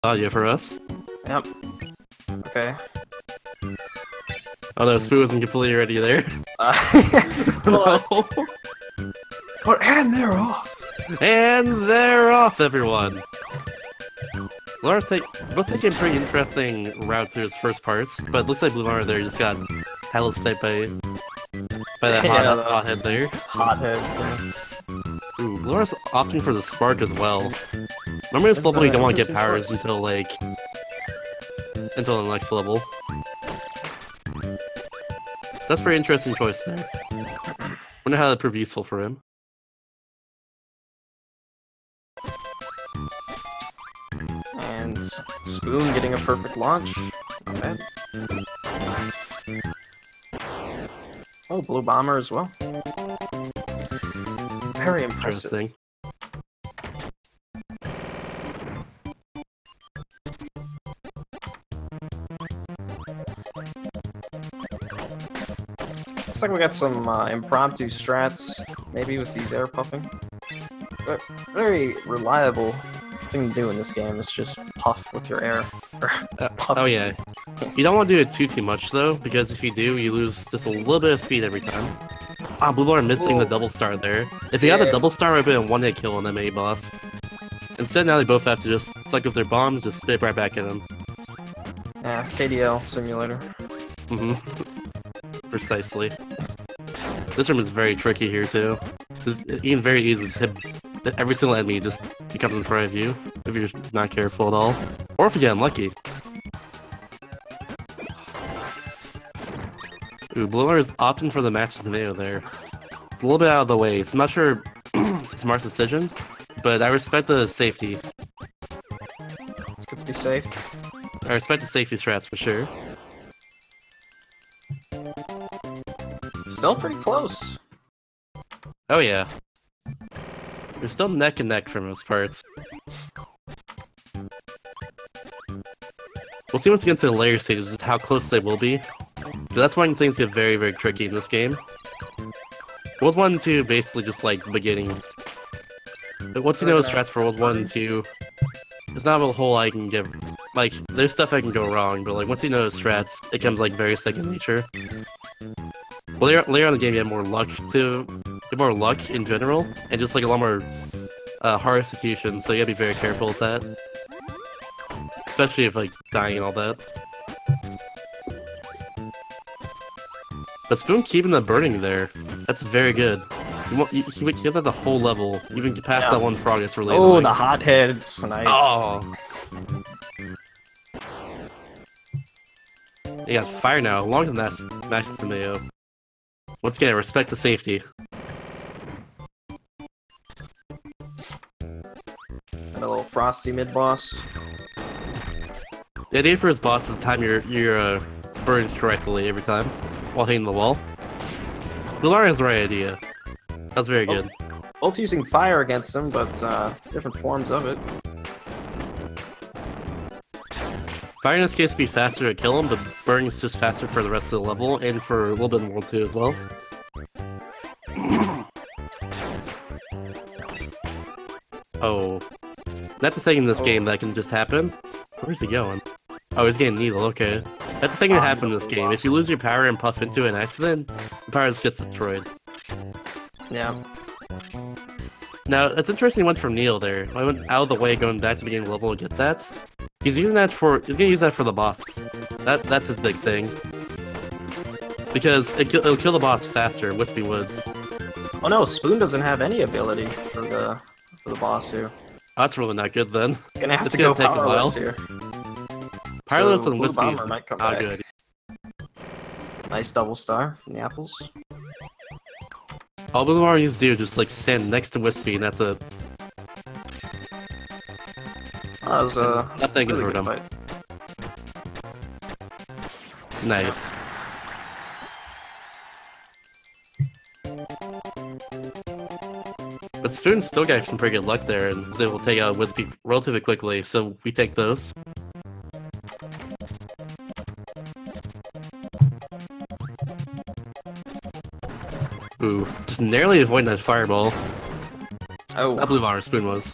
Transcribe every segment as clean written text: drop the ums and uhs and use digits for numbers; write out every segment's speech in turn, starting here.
audio for us. Yep. Okay. Oh no, Spoo wasn't completely ready there. Well, No. and they're off. And they're off, everyone! Lawrence both taking pretty interesting route through his first parts, but it looks like Bluebomber there just got hella sniped by that hothead there. Hothead. Ooh, Lawrence opting for the spark as well. Remember this level you don't want to get powers until the next level. That's a pretty interesting choice there. Wonder how that'd prove useful for him. And Spoon getting a perfect launch. Not bad. Oh, Blue Bomber as well. Very impressive. Interesting. Looks like we got some impromptu strats, maybe with these air puffing. But very reliable thing to do in this game is just puff with your air. Puff. Oh yeah. You don't want to do it too much though, because if you do, you lose just a little bit of speed every time. Ah, Bluebomber missing the double star there. If he had the double star, it would have been a one-hit kill on the main boss. Instead, now they both have to just suck up their bombs, just spit right back at him. Yeah, KDL simulator. Precisely. This room is very tricky here too. It's even very easy to hit every single enemy just becomes in front of you if you're not careful at all. Or if you get unlucky. Ooh, Bluebomber is opting for the match tomato there. It's a little bit out of the way, so I'm not sure it's a smart decision, but I respect the safety. It's good to be safe. I respect the safety strats for sure. Still pretty close. Oh yeah. They're still neck and neck for most parts. We'll see once we get to the layer stages just how close they will be. But that's when things get very, very tricky in this game. Worlds 1 and 2 basically just like the beginning. But once you know strats for Worlds 1 and 2, there's not a whole I can give. Like, there's stuff I can go wrong, but like once you know strats, it becomes like very second nature. Well, later on in the game, you have more luck in general, and just like a lot more hard execution. So you gotta be very careful with that, especially if like dying and all that. But Spoon keeping the burning there, that's very good. You get that the whole level, even past that one frog that's related. Oh, the hothead snipe. Oh. You got fire now, along with Max Tomato. Once again, respect the safety. And a little frosty mid-boss. The idea for his boss is to time your burns correctly every time while hitting the wall. Bluebomber has the right idea. That's very good. Both using fire against him, but different forms of it. Fire in this case would be faster to kill him, but burning is just faster for the rest of the level, and for a little bit in World 2 as well. Oh. That's a thing in this game that can just happen. Where's he going? Oh, he's getting NIDL, okay. That's the thing that happens in this game. If you lose your power and puff into an accident, the power just gets destroyed. Yeah. Now, it's interesting he went from NIDL there. I went out of the way going back to the beginning level to get that. He's gonna use that for the boss. That's his big thing. Because it'll kill the boss faster, Wispy Woods. Oh no, Spoon doesn't have any ability for the boss here. Oh, that's really not good then. Gonna have it's to gonna go take a while. here. Powerless So and Wispy Bluebomber might come back. good. Nice double star from the apples. All Bluebomber needs to do is just like stand next to Wispy and that's it. That was Nothing can really hurt good him. fight. Nice. But Spoon still got some pretty good luck there and was able to take out Wispy relatively quickly, so we take those. Ooh, just narrowly avoiding that fireball. Oh. I believe our Spoon was.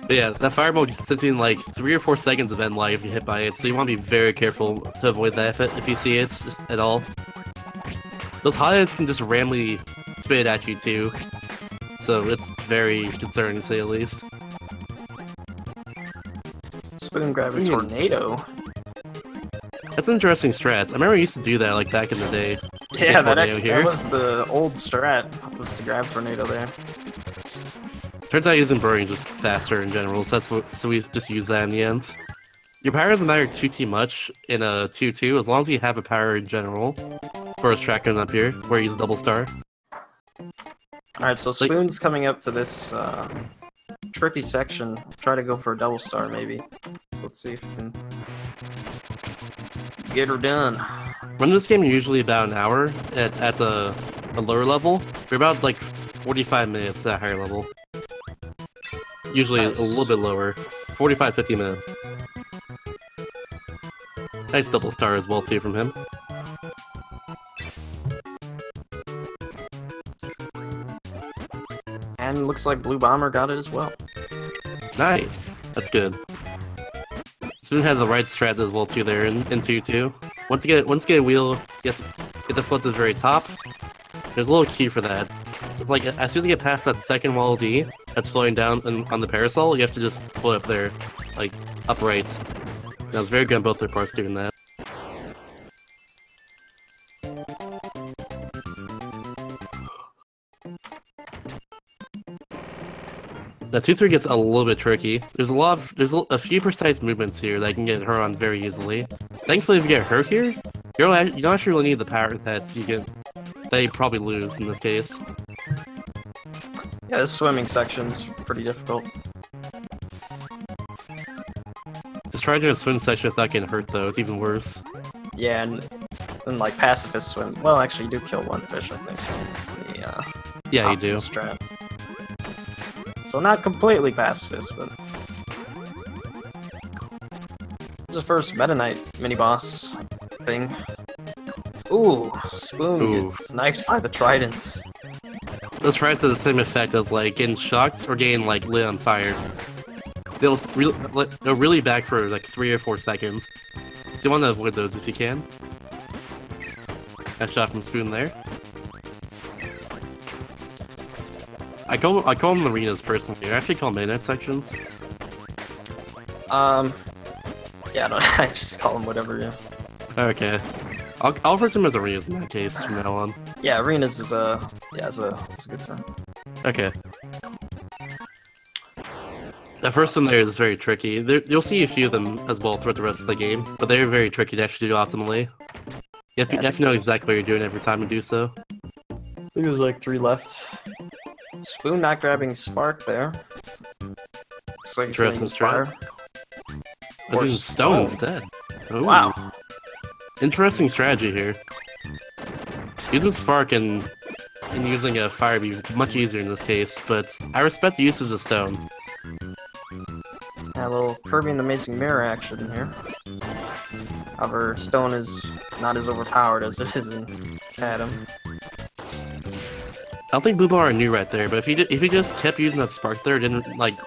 But yeah, that fireball sits in like 3 or 4 seconds of end life if you hit by it, so you want to be very careful to avoid that if you see it just at all. Those hot-hits can just randomly spit it at you too, so it's very concerning to say the least. Spoon grab a tornado. That's an interesting strat. I remember I used to do that like back in the day. Yeah, that was the old strat, was to grab tornado there. Turns out using burrowing just faster in general, so we just use that in the end. Your power doesn't matter too much in a 2-2 as long as you have a power in general. For a strat going up here, where you use a double star. Alright, so Spoon's coming up to this tricky section. Try to go for a double star maybe. So let's see if we can get her done. Run this game usually about an hour at a lower level. We're about like 45 minutes at a higher level. Usually nice. A little bit lower. 45-50 minutes. Nice double star as well too from him. And looks like Blue Bomber got it as well. Nice. That's good. Spoon has the right strat as well too there in 2-2. Once you get a wheel, get the foot to the very top. There's a little key for that. It's like as soon as you get past that second wall D that's floating down on the parasol, you have to just float up there, like upright. That was very good on both their parts doing that. That 2-3 gets a little bit tricky. There's a few precise movements here that can get her on very easily. Thankfully, if you get her here, you don't actually really need the power that you probably lose in this case. Yeah, this swimming section's pretty difficult. Just trying to do a swim section without getting hurt though, it's even worse. Yeah, and like pacifist swim. Well, actually, you do kill one fish, I think. Yeah, you do. Strat. So not completely pacifist, but this is the first Meta Knight mini-boss thing. Ooh, Spoon gets sniped by the tridents. Those tridents have the same effect as like getting shocked or getting like lit on fire. They'll really back for like 3 or 4 seconds. So you want to avoid those if you can. That shot from Spoon there. I call them arenas personally. I actually call them Meta Knight sections. Yeah, I just call them whatever. Yeah. Okay. I'll refer to them as arenas in that case from now on. Yeah, arenas is it's a good term. Okay. That first one there is very tricky. You'll see a few of them as well throughout the rest of the game, but they're very tricky to actually do optimally. You have to know exactly what you're doing every time to do so. I think there's like 3 left. Spoon not grabbing Spark there. Looks like interesting strat. Or using stone instead. Ooh. Wow. Interesting strategy here. Using Spark and using a fire would be much easier in this case, but I respect the use of the stone. Yeah, a little Kirby and the Amazing Mirror action here. However, stone is not as overpowered as it is in Adam. I don't think Bluebomber knew right there, but if he just kept using that Spark there, didn't like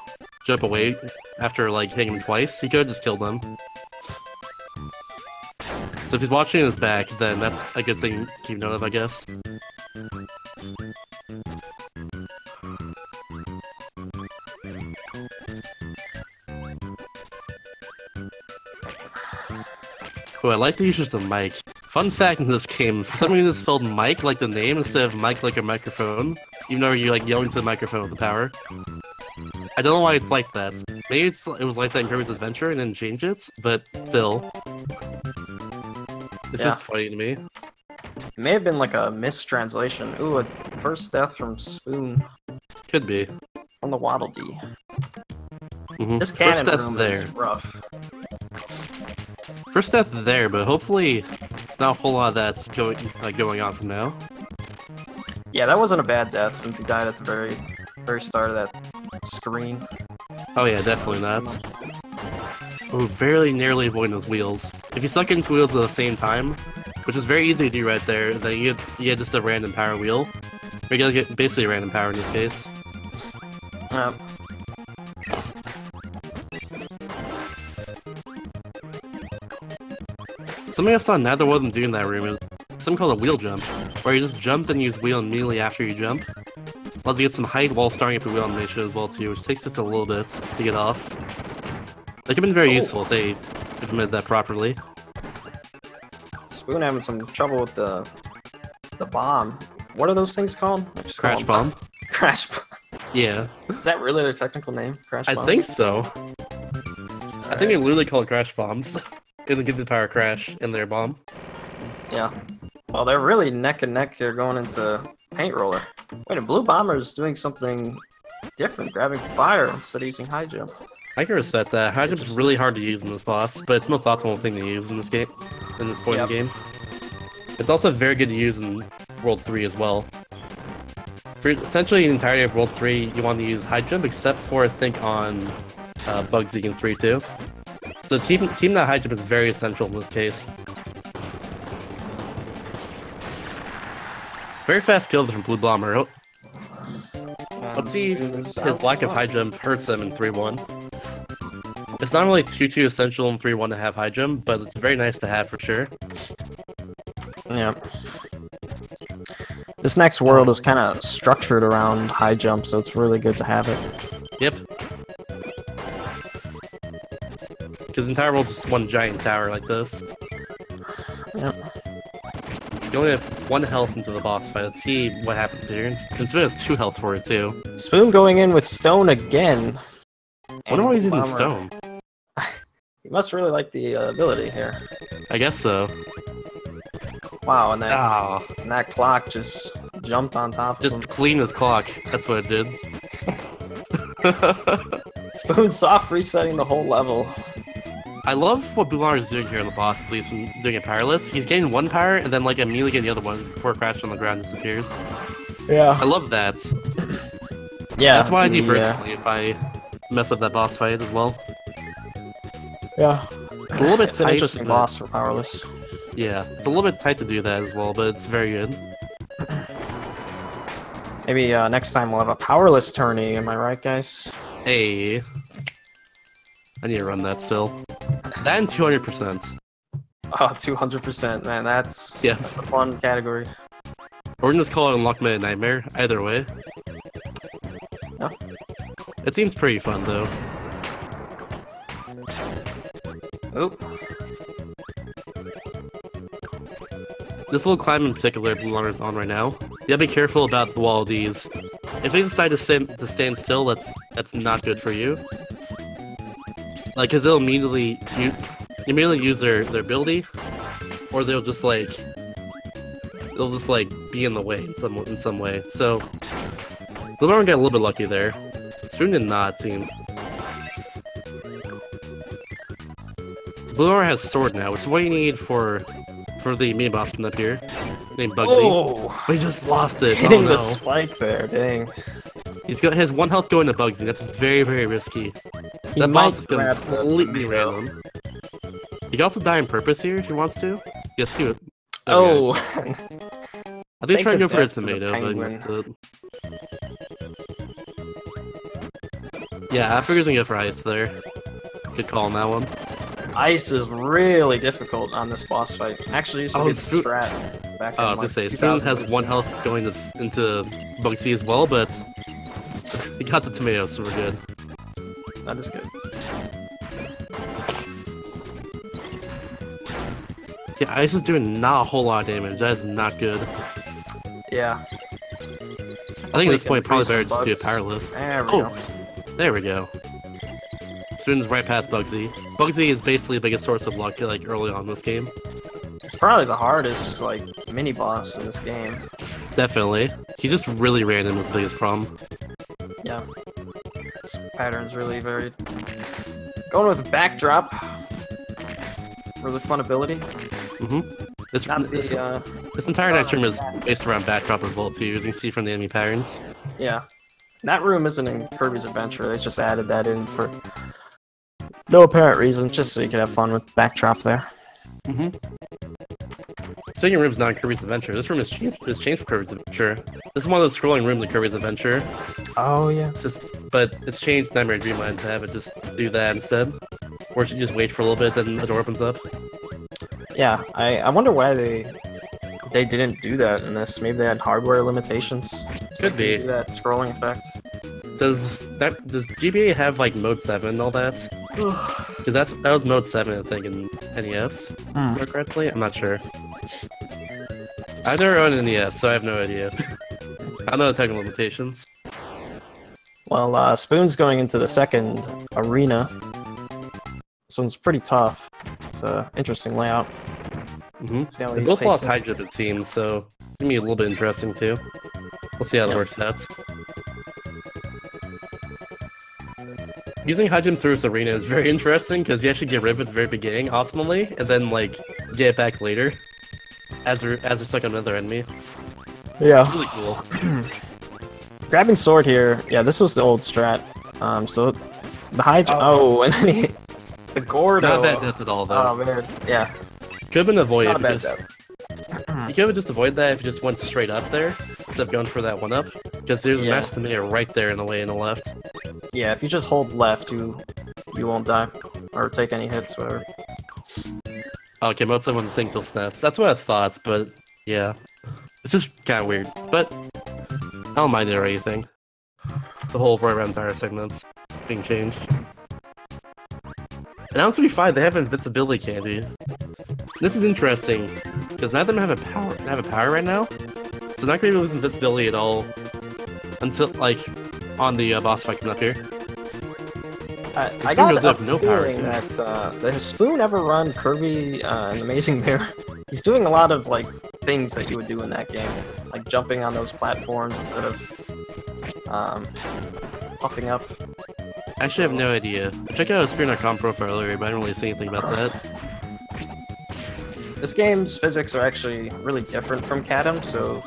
jump away after like hitting him twice, he could have just killed him. So if he's watching his back, then that's a good thing to keep note of, I guess. Oh, I like the use of mic. Fun fact in this game, for some reason it's spelled mic like the name instead of mic like a microphone, even though you're like yelling to the microphone with the power. I don't know why it's like that. Maybe it was like that in Kirby's Adventure and then changed it, but still. It's just funny to me. It may have been like a mistranslation. Ooh, a first death from Spoon. Could be. On the Waddle Dee. Mm-hmm. This cannon room is rough. First death there, but hopefully it's not a whole lot of that's going on from now. Yeah, that wasn't a bad death since he died at the very start of that screen. Oh yeah, definitely not. Oh, very narrowly avoiding those wheels. If you suck into wheels at the same time, which is very easy to do right there, then you get just a random power wheel. Or you get basically a random power in this case. Something I saw neither one of them do in that room is something called a wheel jump, where you just jump and use wheel immediately after you jump. Plus you get some height while starting up the wheel animation as well too, which takes just a little bit to get off. That could have been very useful if they implemented that properly. Spoon having some trouble with the bomb. What are those things called? Crash bomb. Crash bomb. Yeah. Is that really their technical name? Crash bomb? I think so. I think they literally call it crash bombs. It'll give the power crash in their bomb. Yeah. Well, they're really neck and neck here going into paint roller. Wait, a blue bomber is doing something different, grabbing fire instead of using high jump. I can respect that. High jump is really hard to use in this boss, but it's the most optimal thing to use in this game, in this point of the game. It's also very good to use in World 3 as well. For essentially the entirety of World 3, you want to use high jump, except for I think on Bugsy in 3 too. So keeping that high jump is very essential in this case. Very fast kill from Blue Bomber. Oh. Let's see if his lack of high jump hurts him in 3-1. It's not really too essential in 3-1 to have high jump, but it's very nice to have for sure. Yeah. This next world is kind of structured around high jump, so it's really good to have it. Yep. Because the entire world's just one giant tower like this. Yep. You only have 1 health into the boss fight. Let's see what happens here. And Spoon has 2 health for it too. Spoon going in with stone again. I wonder why he's using stone. He must really like the ability here. I guess so. Wow, and that clock just jumped on top of him. Just clean his clock. That's what it did. Spoon soft resetting the whole level. I love what Boular is doing here in the boss, at least when doing it powerless. He's getting 1 power and then like immediately getting the other one before it crashes on the ground and disappears. Yeah. I love that. Yeah. That's why I do personally if I mess up that boss fight as well. Yeah. It's a little bit It's tight, an interesting but... boss for powerless. Yeah, it's a little bit tight to do that as well, but it's very good. Maybe next time we'll have a powerless tourney, am I right, guys? Hey. I need to run that still. That and 200%. Oh, 200%, man, that's a fun category. Or we can just call it Unlock Meta Nightmare, either way. Yeah. It seems pretty fun, though. Oop. This little climb in particular Blue Runner's on right now. You gotta be careful about the wall of these. If they decide to stand still, that's not good for you. Like, cause they'll immediately use their ability, or they'll just like be in the way in some way. So Blue Runner got a little bit lucky there. Spoon did not seem. Blue Runner has sword now, which is what you need for the mini boss up here, named Bugsy. Oh! We just lost it. Hitting no. the spike there, dang. He's got his 1 health going to Bugsy. That's very, very risky. That boss is completely random. He can also die on purpose here if he wants to. Yes, do it. Oh! I think he's trying to go for a tomato, but yeah, I figured he's gonna go for ice there. Good call on that one. Ice is really difficult on this boss fight. Actually, used to be strat back in I was gonna say, Spoon has 1 health going into Bugsy as well, but he got the tomato, so we're good. That is good. Yeah, ice is doing not a whole lot of damage. That is not good. Yeah. I think at this point, probably better just do it powerless. There we go. There we go. Spoon's right past Bugsy. Bugsy is basically the biggest source of luck, like, early on in this game. It's probably the hardest, like, mini-boss in this game. Definitely. He's just really random is the biggest problem. Yeah. This pattern's really varied. Going with Backdrop. Really fun ability. Mm-hmm. This entire next room is based around Backdrop as well, too, as you can see from the enemy patterns. Yeah. That room isn't in Kirby's Adventure, they just added that in for no apparent reason, just so you could have fun with Backdrop there. Mm-hmm. Speaking of rooms not in Kirby's Adventure, this room is changed from Kirby's Adventure. This is one of those scrolling rooms in Kirby's Adventure. Oh, yeah. But it's changed Nightmare Dreamland to have it just do that instead. Or you just wait for a little bit, then the door opens up. Yeah, I wonder why they didn't do that in this. Maybe they had hardware limitations. Could be. Do that scrolling effect. Does GBA have like mode 7 and all that? Because that was mode 7 I think in NES. Remember correctly? I'm not sure. I've never owned an NES, so I have no idea. I don't know the technical limitations. Well, Spoon's going into the second arena. This one's pretty tough. It's an interesting layout. See how They both lost high jump it seems, so it's gonna be a little bit interesting too. We'll see how it works out. Using high jump through this arena is very interesting because you actually get rid of it at the very beginning, optimally, and then like get it back later as they're stuck on another enemy. Yeah, it's really cool. Grabbing sword here, yeah, this was the old strat. So the high jump. Oh, and then the Gordo. Not bad death at all though. Oh man, yeah. Could have been avoided. Not bad you could have just avoided that if you just went straight up there instead of going for that one up. Because there's a master mirror right there in the way in the left. Yeah, if you just hold left, you won't die or take any hits, whatever. Okay, most of them think till snaps. That's what I thought, but yeah, it's just kind of weird. But I don't mind it or anything. The whole right around entire segments being changed. And on 3.5, they have invincibility candy. This is interesting because none of them have a power right now, so not going to lose invincibility at all until like on the boss fight coming up here. I got a feeling that does Spoon ever run Kirby an Amazing Mirror? He's doing a lot of like things that you would do in that game, like jumping on those platforms instead of puffing up. I actually have no idea. I checked out his Spear.com profile earlier, but I don't really see anything about that. This game's physics are actually really different from Cadam, so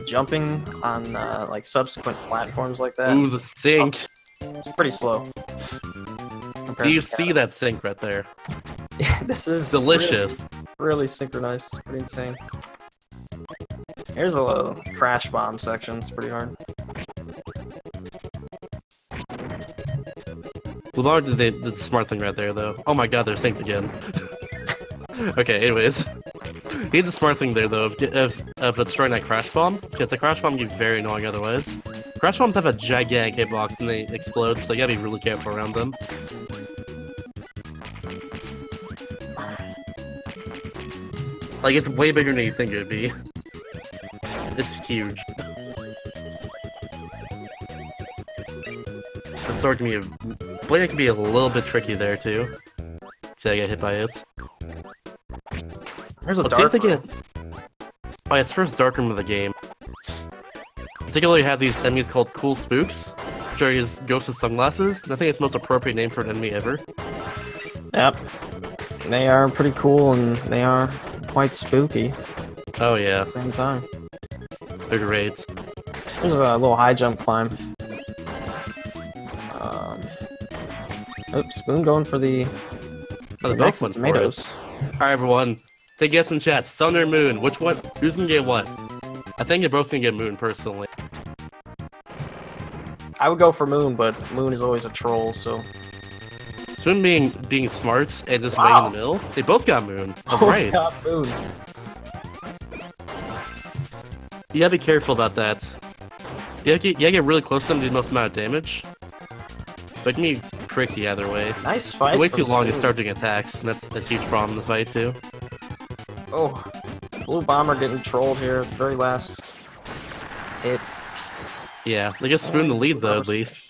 jumping on like subsequent platforms like that. Ooh, the sink! It's pretty slow. Do you see that sink right there? This is delicious. Really synchronized. It's pretty insane. Here's a little crash bomb section. It's pretty hard. Bluebomber did the smart thing right there, though. Oh my god, they're synced again. Okay, anyways. He did the smart thing there, though, of destroying that crash bomb, because the crash bomb gets very annoying otherwise. Crash bombs have a gigantic hitbox and they explode, so you gotta be really careful around them. Like, it's way bigger than you think it would be. It's huge. The sword can be blade can be a little bit tricky there too. So I get hit by it. There's a dark room. Oh yeah, it's the first dark room of the game. Particularly have these enemies called Cool Spooks, which are his ghosts with sunglasses, and I think it's the most appropriate name for an enemy ever. Yep. They are pretty cool and they are quite spooky. Oh yeah. At the same time. They're great. There's a little high jump climb. Oops, Spoon going for the next one. Tomatoes. Alright everyone, take a guess in chat. Sun or Moon? Which one? Who's gonna get what? I think you're both gonna get Moon personally. I would go for Moon, but Moon is always a troll, so. Spoon being smart and just waiting in the middle. They both got Moon. Oh, right. Got Moon. You gotta be careful about that. You gotta get really close to them to do the most amount of damage. But it can be tricky either way. Nice fight. You wait too long to start doing attacks, and that's a huge problem in the fight too. Oh, Blue Bomber getting trolled here at the very last hit. Yeah, they just Spoon the lead though, at least.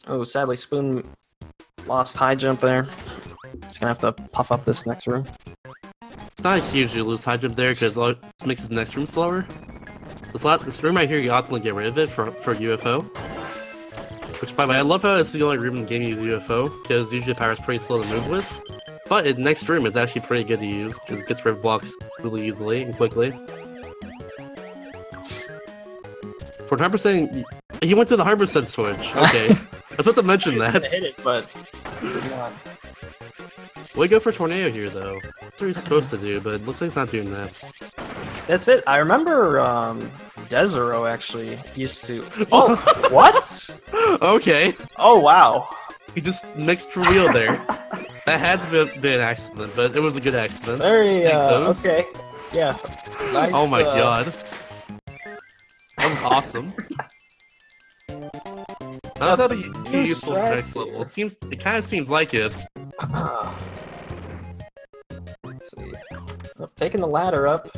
Oh, sadly Spoon lost high jump there. He's gonna have to puff up this next room. It's not huge to lose high jump there because it makes his next room slower. This room right here, you optimally get rid of it for UFO. Which, by the way, I love how it's the only room in the game you use UFO, because usually power is pretty slow to move with. But the next room is actually pretty good to use, because it gets rid of blocks really easily and quickly. For 100%, he went to the 100% switch. Okay, I was about to mention that. Hit it, but did not. We go for Tornado here, though. That's what he's supposed to do, but it looks like he's not doing that. That's it. I remember Desero actually used to. Oh, what? Okay. Oh wow. He just mixed for wheel there. That had to be an accident, but it was a good accident. Very okay. Yeah. Nice, oh my god. That was awesome. That's a useful for next level. It kind of seems like it. Let's see. Oh, taking the ladder up.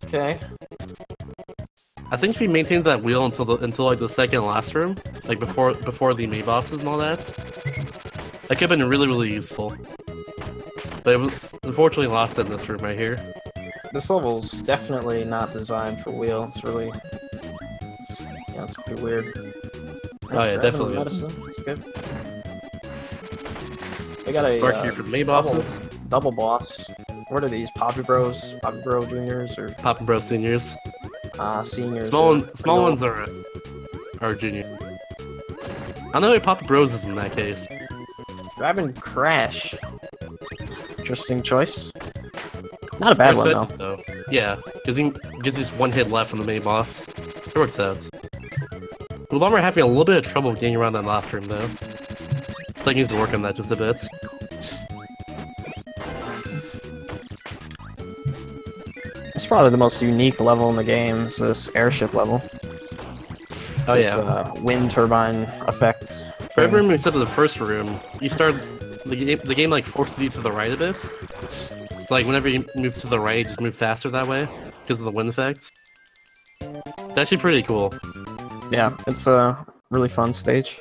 Okay. I think if you maintained that wheel until like the second last room, like before the main bosses and all that, that could have been really useful. But it was unfortunately lost in this room right here. This level's definitely not designed for wheel. It's really, it's pretty weird. Oh yeah, definitely. Medicine. It's good. They got a spark here for the main bosses. Double boss. What are these? Poppy Bros? Poppy Bro Juniors or Poppy Bro Seniors? Seniors. Small ones are junior. I don't know who Poppy Bros is in that case. Grabbing Crash. Interesting choice. Not a bad one though. Yeah, because he gives just one hit left from the main boss. It works out. Bluebomber having a little bit of trouble getting around that last room though. I think he needs to work on that just a bit. It's probably the most unique level in the game, is this airship level. Oh this, yeah. Wind turbine effect. For every room except for the first room, you start the game like forces you to the right a bit. It's like whenever you move to the right, just move faster that way because of the wind effects. It's actually pretty cool. Yeah, it's a really fun stage.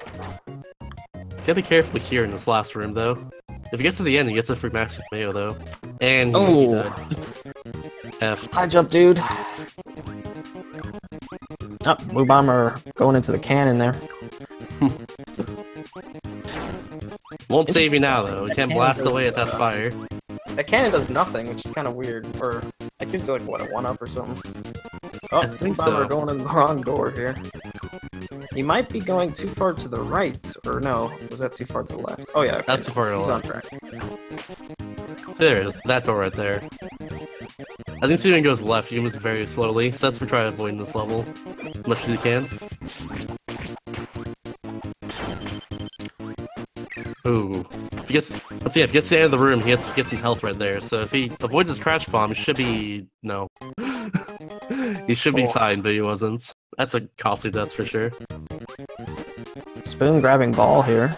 You gotta be careful here in this last room though. If he gets to the end, he gets a free max mayo though. And he died. F. High jump, dude. Oh, Blue Bomber going into the cannon there. Won't save you now though. You can't blast away at that fire. That cannon does nothing, which is kind of weird. Or that gives you like what, a 1-up or something. Oh, I think Blue Bomber so. going in the wrong door here. He might be going too far to the right, or no? Was that too far to the left? Oh yeah, okay. That's too far to the He's left. on track. There it is. That door right there. I think Steven goes left. You move very slowly, so that's what we try to avoid in this level as much as you can. Ooh. If he gets, let's see, if he gets to the end of the room, he gets some health right there. So if he avoids his crash bomb, he should be no. He should be fine, but he wasn't. That's a costly death for sure. Spoon grabbing ball here.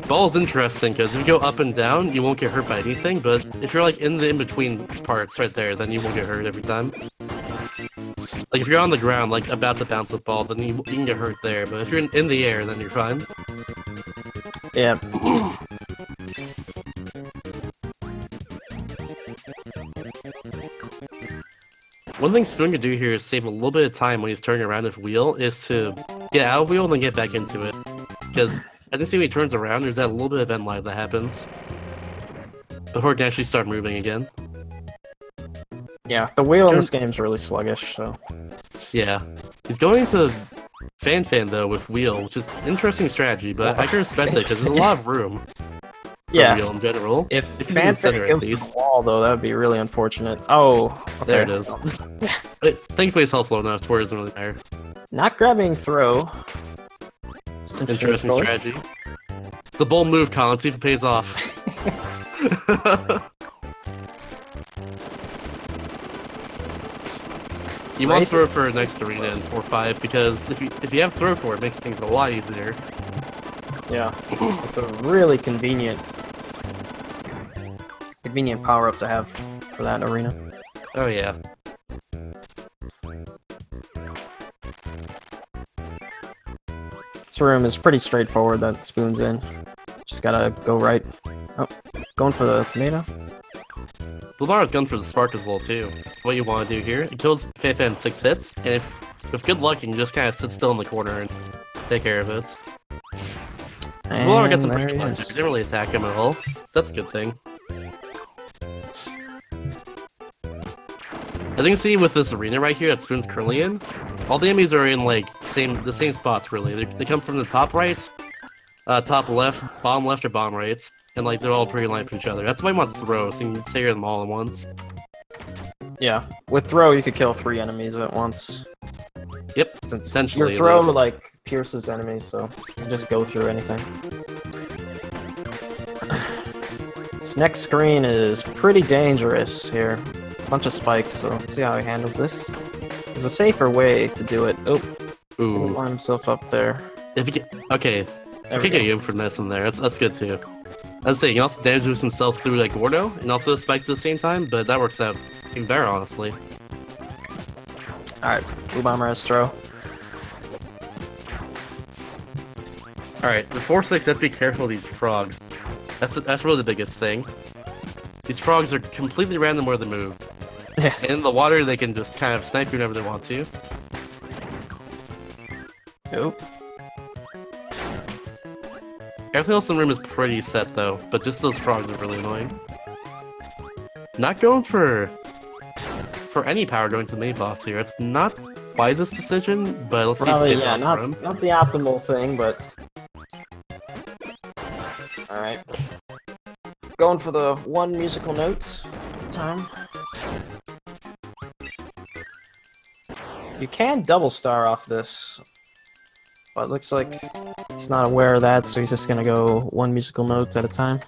Ball's interesting because if you go up and down, you won't get hurt by anything. But if you're like in the in-between parts right there, then you won't get hurt every time. Like if you're on the ground, like about to bounce the ball, then you can get hurt there. But if you're in the air, then you're fine. Yeah. One thing Spoon could do here is save a little bit of time when he's turning around his wheel, is to get out of wheel and then get back into it. Because as you see when he turns around, there's that little bit of end lag that happens before he can actually start moving again. Yeah, the wheel in this game's really sluggish, so... Yeah. He's going to Fan though with wheel, which is interesting strategy, but I can respect it because there's a lot of room. Yeah. Wheel in general. If he's Fan in the center at goes to least. the wall, though, that would be really unfortunate. Oh, okay. There it is. But thankfully it's health low enough to where it doesn't really matter. Not grabbing throw. Interesting strategy. It's a bold move, Colin. See if it pays off. You want throw for next arena in 4-5 because if you have throw for it, makes things a lot easier. Yeah, it's a really convenient power up to have for that arena. Oh yeah. This room is pretty straightforward that Spoon's in. Just gotta go right. Oh, going for the tomato. Bluebomber's going for the spark as well too. What you want to do here, it kills Fan in 6 hits, and if with good luck you can just kind of sit still in the corner and take care of it. Bluebomber gets some pretty luck. Didn't really attack him at all, so that's a good thing. As you can see with this arena right here that Spoon's currently in, all the enemies are in like the same spots really. They come from the top right, top left, or bottom right, and like they're all pretty aligned with each other. That's why I want to throw, so you can stagger them all at once. Yeah, with throw you could kill 3 enemies at once. Yep, Since essentially. your throw it is. like pierces enemies, so you can just go through anything. This next screen is pretty dangerous here. Bunch of spikes, so let's see how he handles this. There's a safer way to do it. Oh, Ooh. line himself up there. If you get okay, There I we could get go. you for this in there. That's good too. I'd say you can also damage boost himself through like Gordo and also spikes at the same time, but that works out even better, honestly. Alright, Blue Bomber has throw. Alright, the 4-6, you have to be careful of these frogs. That's really the biggest thing. These frogs are completely random where they move. Yeah. In the water, they can just kind of snipe you whenever they want to. Nope. Everything else in the room is pretty set though, but just those frogs are really annoying. Not going for any power going to the main boss here. It's not the wisest decision, but let's see Probably, if it yeah, pays off for him. not the optimal thing, but... Alright. Going for the 1 musical note time. You can double star off this, but it looks like he's not aware of that, so he's just gonna go 1 musical note at a time.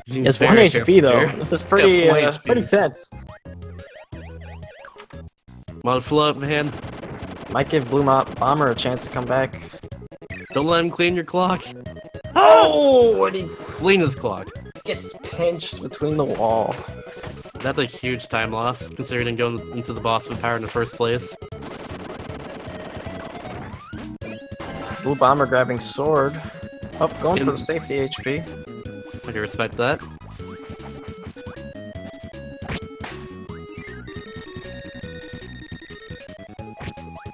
It's 1 HP though. This is pretty, Yeah, 1 pretty HP. tense. Mod full up, man. Might give Blue Bomber a chance to come back. Don't let him clean your clock. Oh! And he Clean his clock. gets pinched between the wall. That's a huge time loss, considering going into the boss with power in the first place. Blue Bomber grabbing sword. Oh, going for In- the safety HP. I can respect that.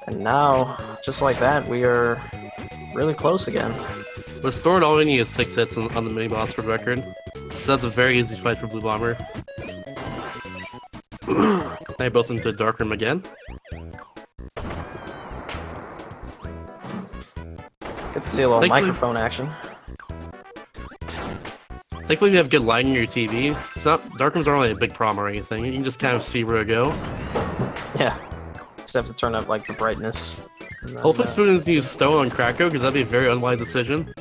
And now, just like that, we are really close again. With Sword, all we need is 6 hits on the mini boss for the record. So that's a very easy fight for Blue Bomber. They both into Dark Room again. Good to see a little Thankfully- microphone action. Thankfully, you have good lighting in your TV. It's not Dark Rooms aren't really a big problem or anything. You can just kind of see where to go. Yeah. Just have to turn up like the brightness. And then, Hopefully, Spoon doesn't use Stone on Krakow because that'd be a very unwise decision.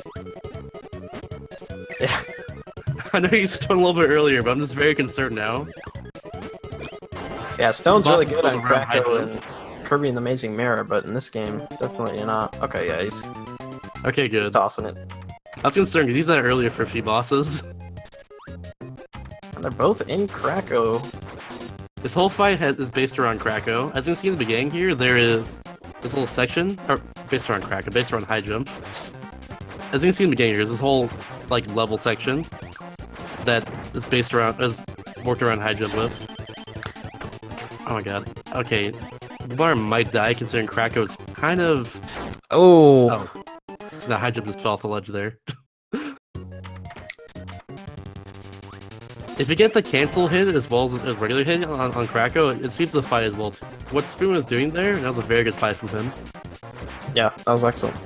Yeah. I know he used Stone a little bit earlier, but I'm just very concerned now. Yeah, Stone's really Boss good on is around Krakow Hydra. and Kirby and the Amazing Mirror, but in this game, definitely not. Okay, yeah, he's Okay, good. tossing it. I was concerned because he's done it earlier for a few bosses. And they're both in Krakow. This whole fight is based around Krakow. As you can see in the beginning here, there is this little section, or based around Krakow, based around High Jump. As you can see in the beginning here, there's this whole like level section that is based around, is worked around High Jump with. Oh my god. Okay, Bar might die considering Krakow is kind of. Oh, Oh, so now High Jump just fell off the ledge there. If you get the cancel hit as well as a regular hit on Krakow, it sweeps the fight as well. What Spoon was doing there, that was a very good fight from him. yeah, that was excellent.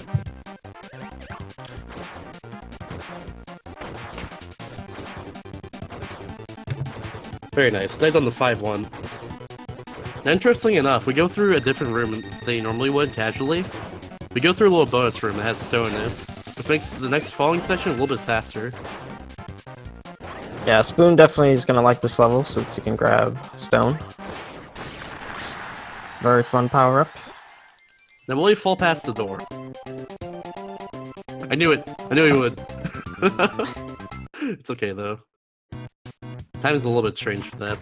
Very nice. Nice on the 5-1. Interestingly enough, we go through a different room than you normally would casually. We go through a little bonus room that has stone in it, which makes the next falling section a little bit faster. Yeah, Spoon definitely is gonna like this level since you can grab stone. Very fun power up. Then will he fall past the door? I knew it. I knew he would. It's okay though. Time is a little bit strange for that.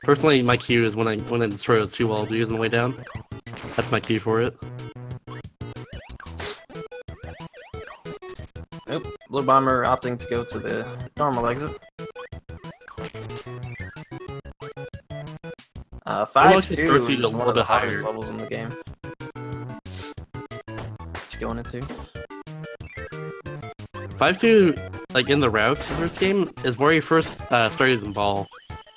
Personally, my cue is when I destroy those 2 wall Gs on the way down. That's my cue for it. Nope, Blue Bomber opting to go to the normal exit. 5-2 proceed is a one little of the bit hardest higher. levels in the game. He's going into. 5-2, like in the routes of this game, is where you first start using Ball.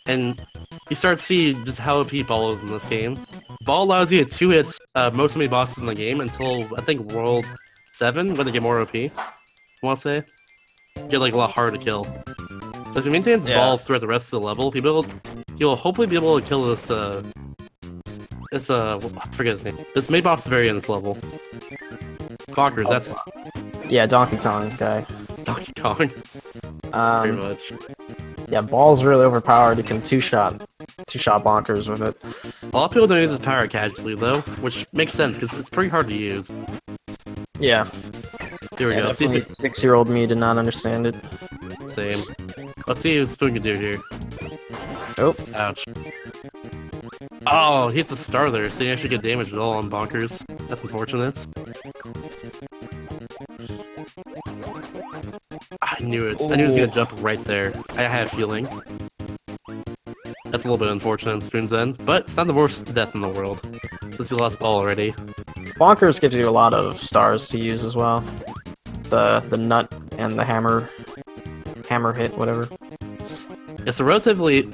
And you start to see just how OP Ball is in this game. Ball allows you to 2 hits most of the bosses in the game until, I think, World 7, when they get more OP. I want to say. Get like a lot harder to kill. So if he maintains Yeah. ball throughout the rest of the level, he'll hopefully be able to kill this, I forget his name. This main boss is very in this level. Conkers, that's Yeah, Donkey Kong guy. Donkey Kong, pretty much. Yeah, Ball's really overpowered. You can two-shot bonkers with it. A lot of people don't use his power casually, though, which makes sense, because it's pretty hard to use. Yeah. Here we go. Let's see if 6-year-old me did not understand it. Same. Let's see what Spoon can do here. Oh. Ouch. Oh, he hit the star there, so he actually get damage at all on Bonkers. That's unfortunate. I knew it. I knew he was gonna jump right there. I had a feeling. That's a little bit unfortunate on Spoon's end, but it's not the worst death in the world. Since he lost ball already. Bonkers gives you a lot of stars to use as well. The nut and the hammer hit, whatever. Yeah, so relatively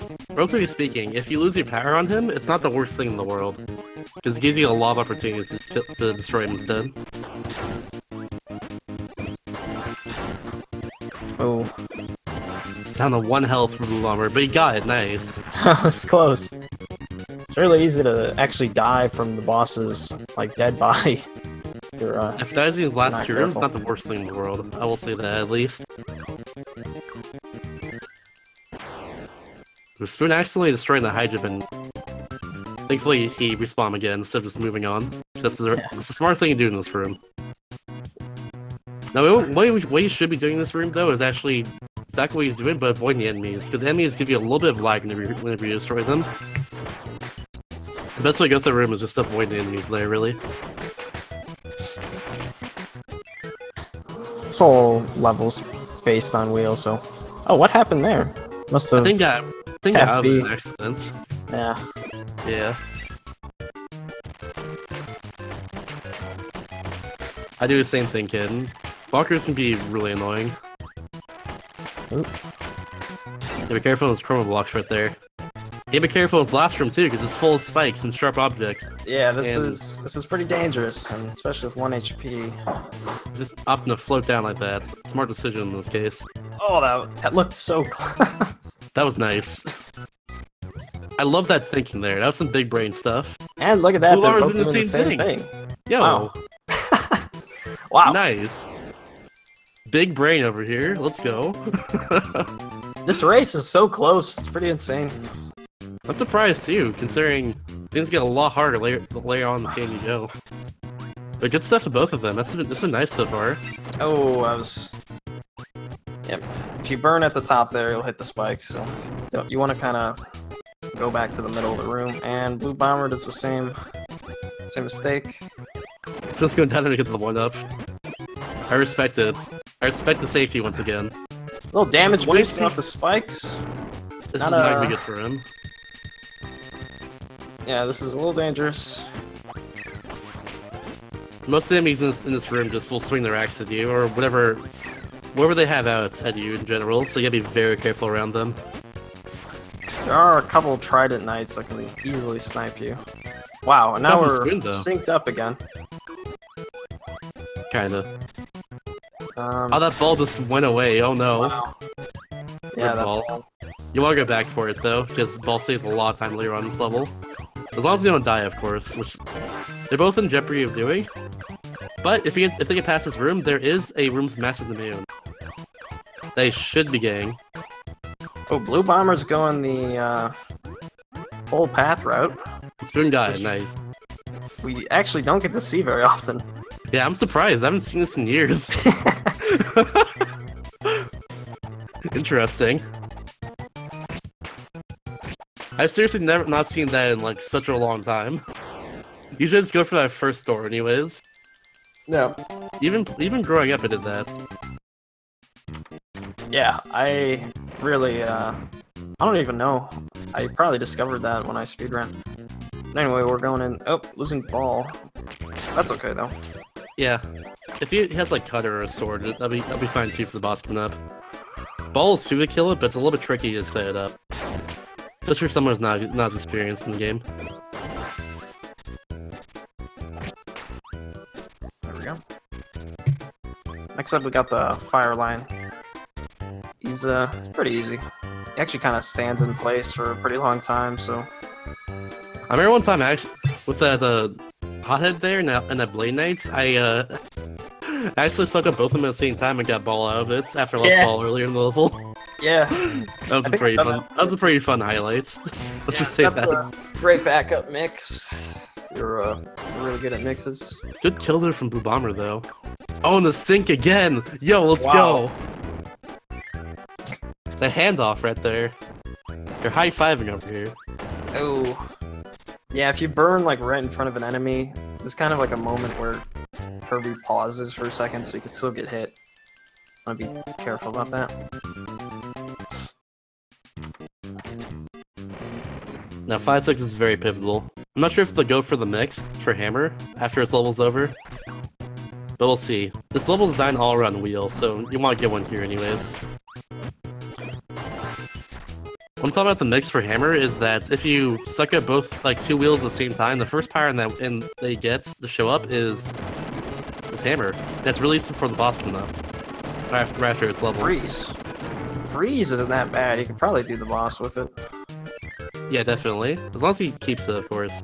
speaking, if you lose your power on him, it's not the worst thing in the world. Because it gives you a lot of opportunities to destroy him instead. Oh. Down to 1 health for Blue Bomber, but he got it, nice. That was close. It's really easy to actually die from the boss's, like, dead body. If that is his last 2 rooms, it's not the worst thing in the world. I will say that, at least. Spoon accidentally destroying the Hydra, and thankfully he respawned again instead of just moving on. That's a smart thing to do in this room. Now, what you should be doing in this room, though, is actually exactly what he's doing, but avoiding the enemies, because the enemies give you a little bit of lag whenever you destroy them. The best way to go through the room is just avoid the enemies there, really. This whole level's based on wheels, so... Oh, what happened there? Must have... I think I have an accident. Yeah. Yeah. I do the same thing, kid. Bonkers can be really annoying. Oop. Yeah, be careful of those chroma blocks right there. Yeah, be careful of his last room too, because it's full of spikes and sharp objects. Yeah, this is pretty dangerous, and especially with 1 HP. Just opting to float down like that. Smart decision in this case. Oh, that looked so close. That was nice. I love that thinking there. That was some big brain stuff. And look at that, they're both doing doing the same thing. Yo. Wow. Wow. Nice. Big brain over here. Let's go. This race is so close. It's pretty insane. I'm surprised too, considering things get a lot harder the later on in this game you go. But good stuff to both of them. That's been nice so far. Oh, Yep. If you burn at the top there, you'll hit the spikes. So you want to kind of go back to the middle of the room. And Blue Bomber does the same mistake. Just going down there to get the 1-up. I respect it. I respect the safety once again. A little damage boosting off the spikes. This is not gonna be good for him. Yeah, this is a little dangerous. Most enemies in this room just will swing their axe at you, or whatever they have out at you in general, so you gotta be very careful around them. There are a couple Trident Knights that can easily snipe you. Wow, and now we're synced up again. Kinda. Oh, that ball just went away. Oh no. Wow. Yeah, that ball. You want to go back for it though, because the ball saves a lot of time later on this level. As long as you don't die, of course, which they're both in jeopardy of doing. But if they get past this room, there is a room for Master of the Moon. They should be getting. Oh, Blue Bomber's going the full path route. Spoon got it, nice. We actually don't get to see very often. Yeah, I'm surprised. I haven't seen this in years. Interesting. I've seriously not seen that in like such a long time. Usually just go for that first door anyways. No. Even growing up I did that. Yeah, I really I don't even know. I probably discovered that when I speedran. Anyway, we're going in. Oh, losing ball. That's okay though. Yeah. If he has like cutter or a sword, that'll be fine too for the boss coming up. Ball is too to kill it, but it's a little bit tricky to set it up. Just for someone who's not as experienced in the game. There we go. Next up we got the fire line. He's pretty easy. He actually kind of stands in place for a pretty long time, so... I remember one time, actually, with that hothead there and that Blade Knights, I actually sucked up both of them at the same time and got ball out of it after I lost ball earlier in the level. Yeah. That was a pretty fun. That was a pretty fun highlights. Let's just say that's that. A great backup mix. You're really good at mixes. Good kill there from Blue Bomber though. Oh, and the sink again. Yo, let's go. The handoff right there. You're high-fiving over here. Oh. Yeah, if you burn like right in front of an enemy, there's kind of like a moment where Kirby pauses for a second so you can still get hit. I want to be careful about that. Now 5-6 is very pivotal. I'm not sure if they'll go for the mix for Hammer after its level's over. But we'll see. This level is designed all around wheel, so you want to get one here anyways. What I'm talking about the mix for Hammer is that if you suck up both like two wheels at the same time, the first power that they get to show up is Hammer. That's released before the boss can though. Right after its level. Freeze isn't that bad. You could probably do the boss with it. Yeah, definitely. As long as he keeps it, of course.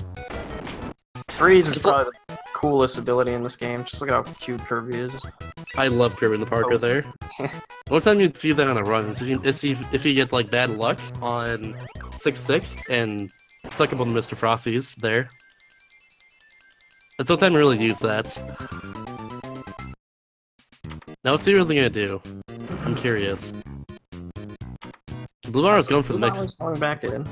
Freeze is probably the coolest ability in this game. Just look at how cute Kirby is. I love Kirby in the parkour there. One time you'd see that on a run is if you get like bad luck on 6-6 and suck up on the Mr. Frosties there. That's one time you really use that. Now let's see what they're gonna do. I'm curious. Blue Bomber's going for the mix. Going back in.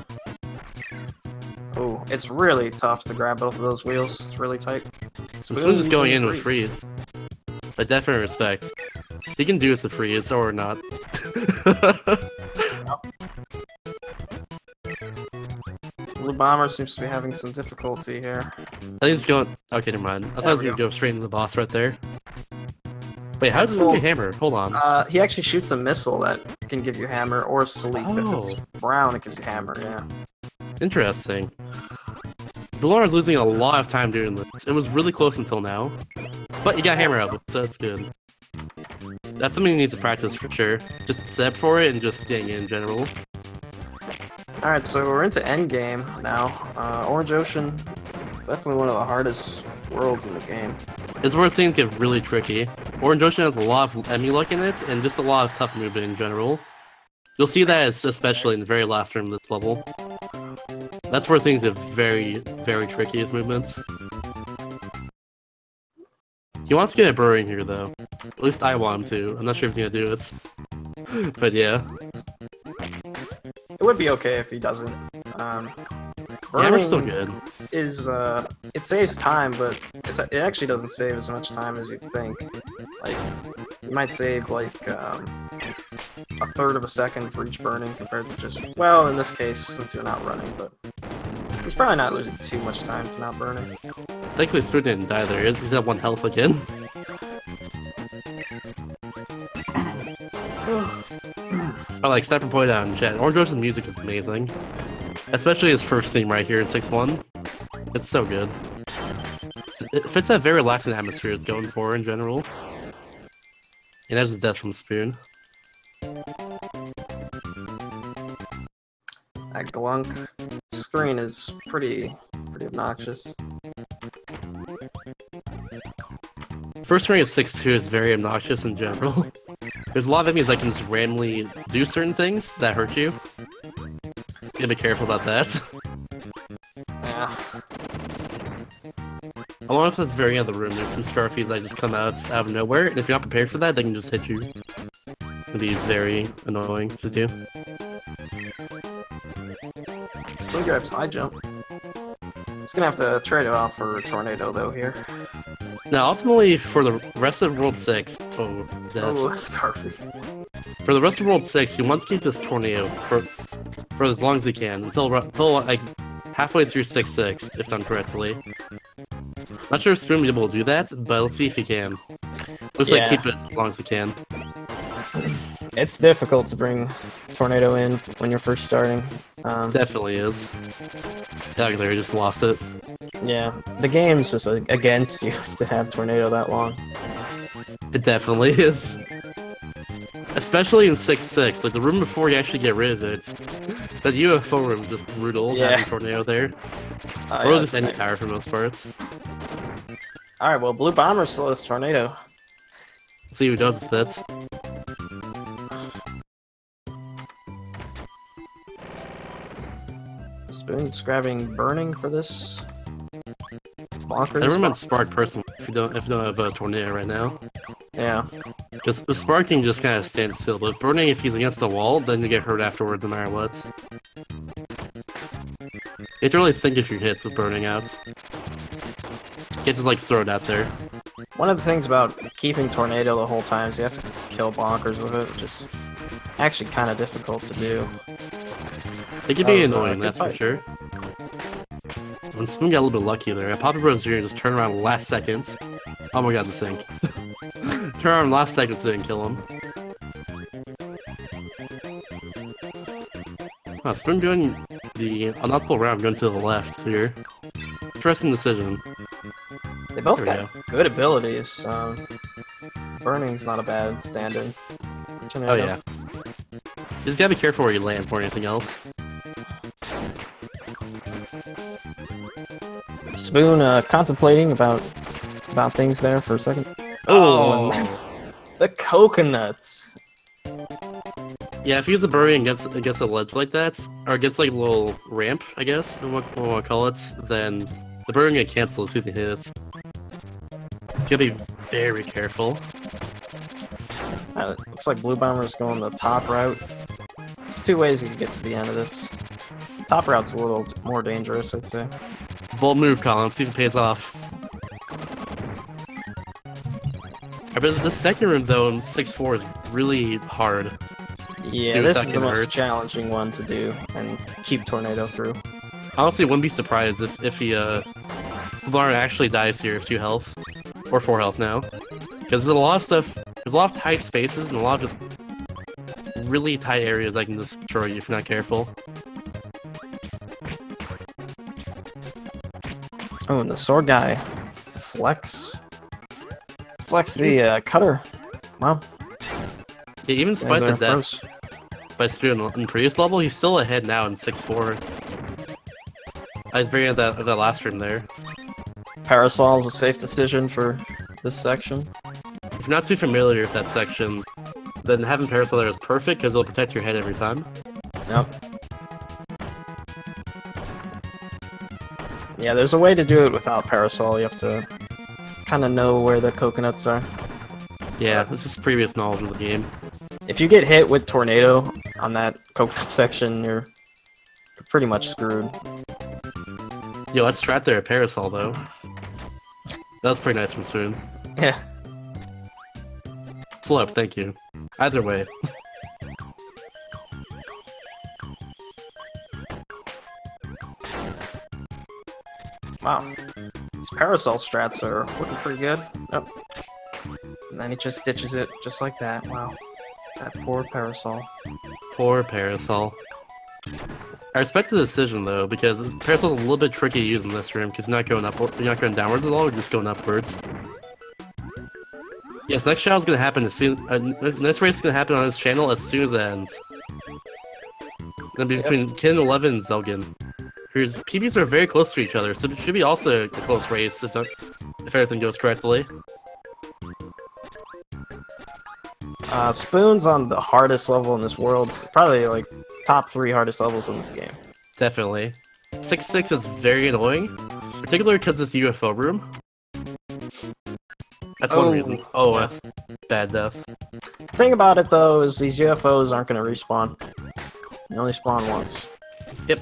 Oh, it's really tough to grab both of those wheels. It's really tight. Spoon's just going in with freeze. But definitely respect. He can do it to freeze or not. Blue Bomber seems to be having some difficulty here. I think it's going. Okay, never mind. I thought it was gonna go straight into the boss right there. Wait, how does it hammer? Hold on. He actually shoots a missile that can give you hammer or sleep. Oh. If it's brown, it gives you hammer. Yeah. Interesting. Blue's losing a lot of time doing this. It was really close until now, but you got hammer out, so that's good. That's something you need to practice for sure. Just set for it and just getting in general. Alright, so we're into endgame now. Orange Ocean, definitely one of the hardest worlds in the game. It's where things get really tricky. Orange Ocean has a lot of enemy luck in it, and just a lot of tough movement in general. You'll see that especially in the very last room of this level. That's where things get very, very tricky with movements. He wants to get a burrowing here, though. At least I want him to. I'm not sure if he's gonna do it. But yeah. It would be okay if he doesn't. Hammer's still good. It saves time, but it actually doesn't save as much time as you'd think. Like, you might save like a third of a second for each burning compared to just, well, in this case, since you're not running, but he's probably not losing too much time to not burning. Thankfully, Spoon didn't die there. He's at 1 health again. I like Sniper pointed out in chat. Orange Ocean's music is amazing. Especially his first theme right here in 6-1. It's so good. It fits that very relaxing atmosphere it's going for in general. And that's his death from Spoon. That glunk screen is pretty obnoxious. First ring of 6-2 is very obnoxious in general. There's a lot of enemies that can just randomly do certain things that hurt you. So you gotta be careful about that. Yeah. Along with the very end of the room, there's some Scarfies that just come out of nowhere, and if you're not prepared for that, they can just hit you. It'd be very annoying to do. Spoon grabs high jump. He's gonna have to trade it off for Tornado though here. Now, ultimately, for the rest of World 6, oh, Scarfy. For the rest of World 6, you want to keep this Tornado for as long as you can, until like halfway through 6-6, if done correctly. Not sure if Spoon will be able to do that, but let's see if he can. Looks like keep it as long as you can. It's difficult to bring Tornado in when you're first starting. Definitely is. Calculator just lost it. Yeah, the game's just against you to have Tornado that long. It definitely is. Especially in 6-6, like the room before you actually get rid of it, that UFO room is just brutal, having Tornado there. Or yeah, just any tower for most parts. Alright, well, Blue Bomber still has Tornado. See who does that. Spoon's grabbing Burning for this. Bonkers. I recommend Spark personally if you don't have a Tornado right now. Yeah. Just the Sparking just kind of stands still, but Burning, if he's against the wall, then you get hurt afterwards no matter what. You have to really think if your hits with Burning out. You can't just like throw it out there. One of the things about keeping Tornado the whole time is you have to kill Bonkers with it, which is actually kind of difficult to do. It can be annoying, that's for sure. When Spoon got a little bit lucky there, Papa Bros Jr. just turned around last seconds. Oh my god, the sync. Turn around last seconds didn't kill him. Spoon going the unoptimal round going to the left here. Interesting decision. They both got good abilities. Burning's not a bad stand-in. Oh yeah. You just gotta be careful where you land for anything else. Spoon contemplating about things there for a second. Oh, the coconuts. Yeah, if you use a Burry against a ledge like that, or against like a little ramp, I guess, what I want to call it, then the Burry gonna cancel as soon as he hits. It's gotta be very careful. Looks like Blue Bomber's going the top route. There's two ways you can get to the end of this. Top route's a little more dangerous, I'd say. Bold move, Colin. See if it pays off. But the second room, though, in 6-4 is really hard. Yeah, this is the most challenging one to do and keep Tornado through. Honestly, wouldn't be surprised if he Lauren actually dies here of 2 health or 4 health now, because there's a lot of stuff. There's a lot of tight spaces and a lot of just really tight areas that can destroy you if you're not careful. Oh, and the sword guy, Flex the cutter. Wow. Yeah, even despite the death by Spoon in previous level, he's still ahead now in 6-4. I was very at that last room there. Parasol's a safe decision for this section. If you're not too familiar with that section, then having Parasol there is perfect because it'll protect your head every time. Yep. Yeah, there's a way to do it without Parasol. You have to kind of know where the coconuts are. Yeah, this is previous knowledge of the game. If you get hit with Tornado on that coconut section, you're pretty much screwed. Yo, let's strat there at Parasol, though. That was pretty nice from Spoon. Yeah. Slow up, thank you. Either way. Wow. These Parasol strats are looking pretty good. Oh. And then he just ditches it just like that. Wow. That poor Parasol. Poor Parasol. I respect the decision though, because Parasol's a little bit tricky to use in this room because you're not going downwards at all, you're just going upwards. Yes, next channel is gonna happen as soon. Next race is gonna happen on this channel as soon as it ends. It'll be between Kin 11 and Zelgin, whose PBs are very close to each other, so it should be also a close race if everything goes correctly. Spoon's on the hardest level in this world. Probably like top 3 hardest levels in this game. Definitely. 6-6 is very annoying, particularly because it's UFO room. That's one reason. Oh, that's bad death. The thing about it though is these UFOs aren't going to respawn. They only spawn once. Yep.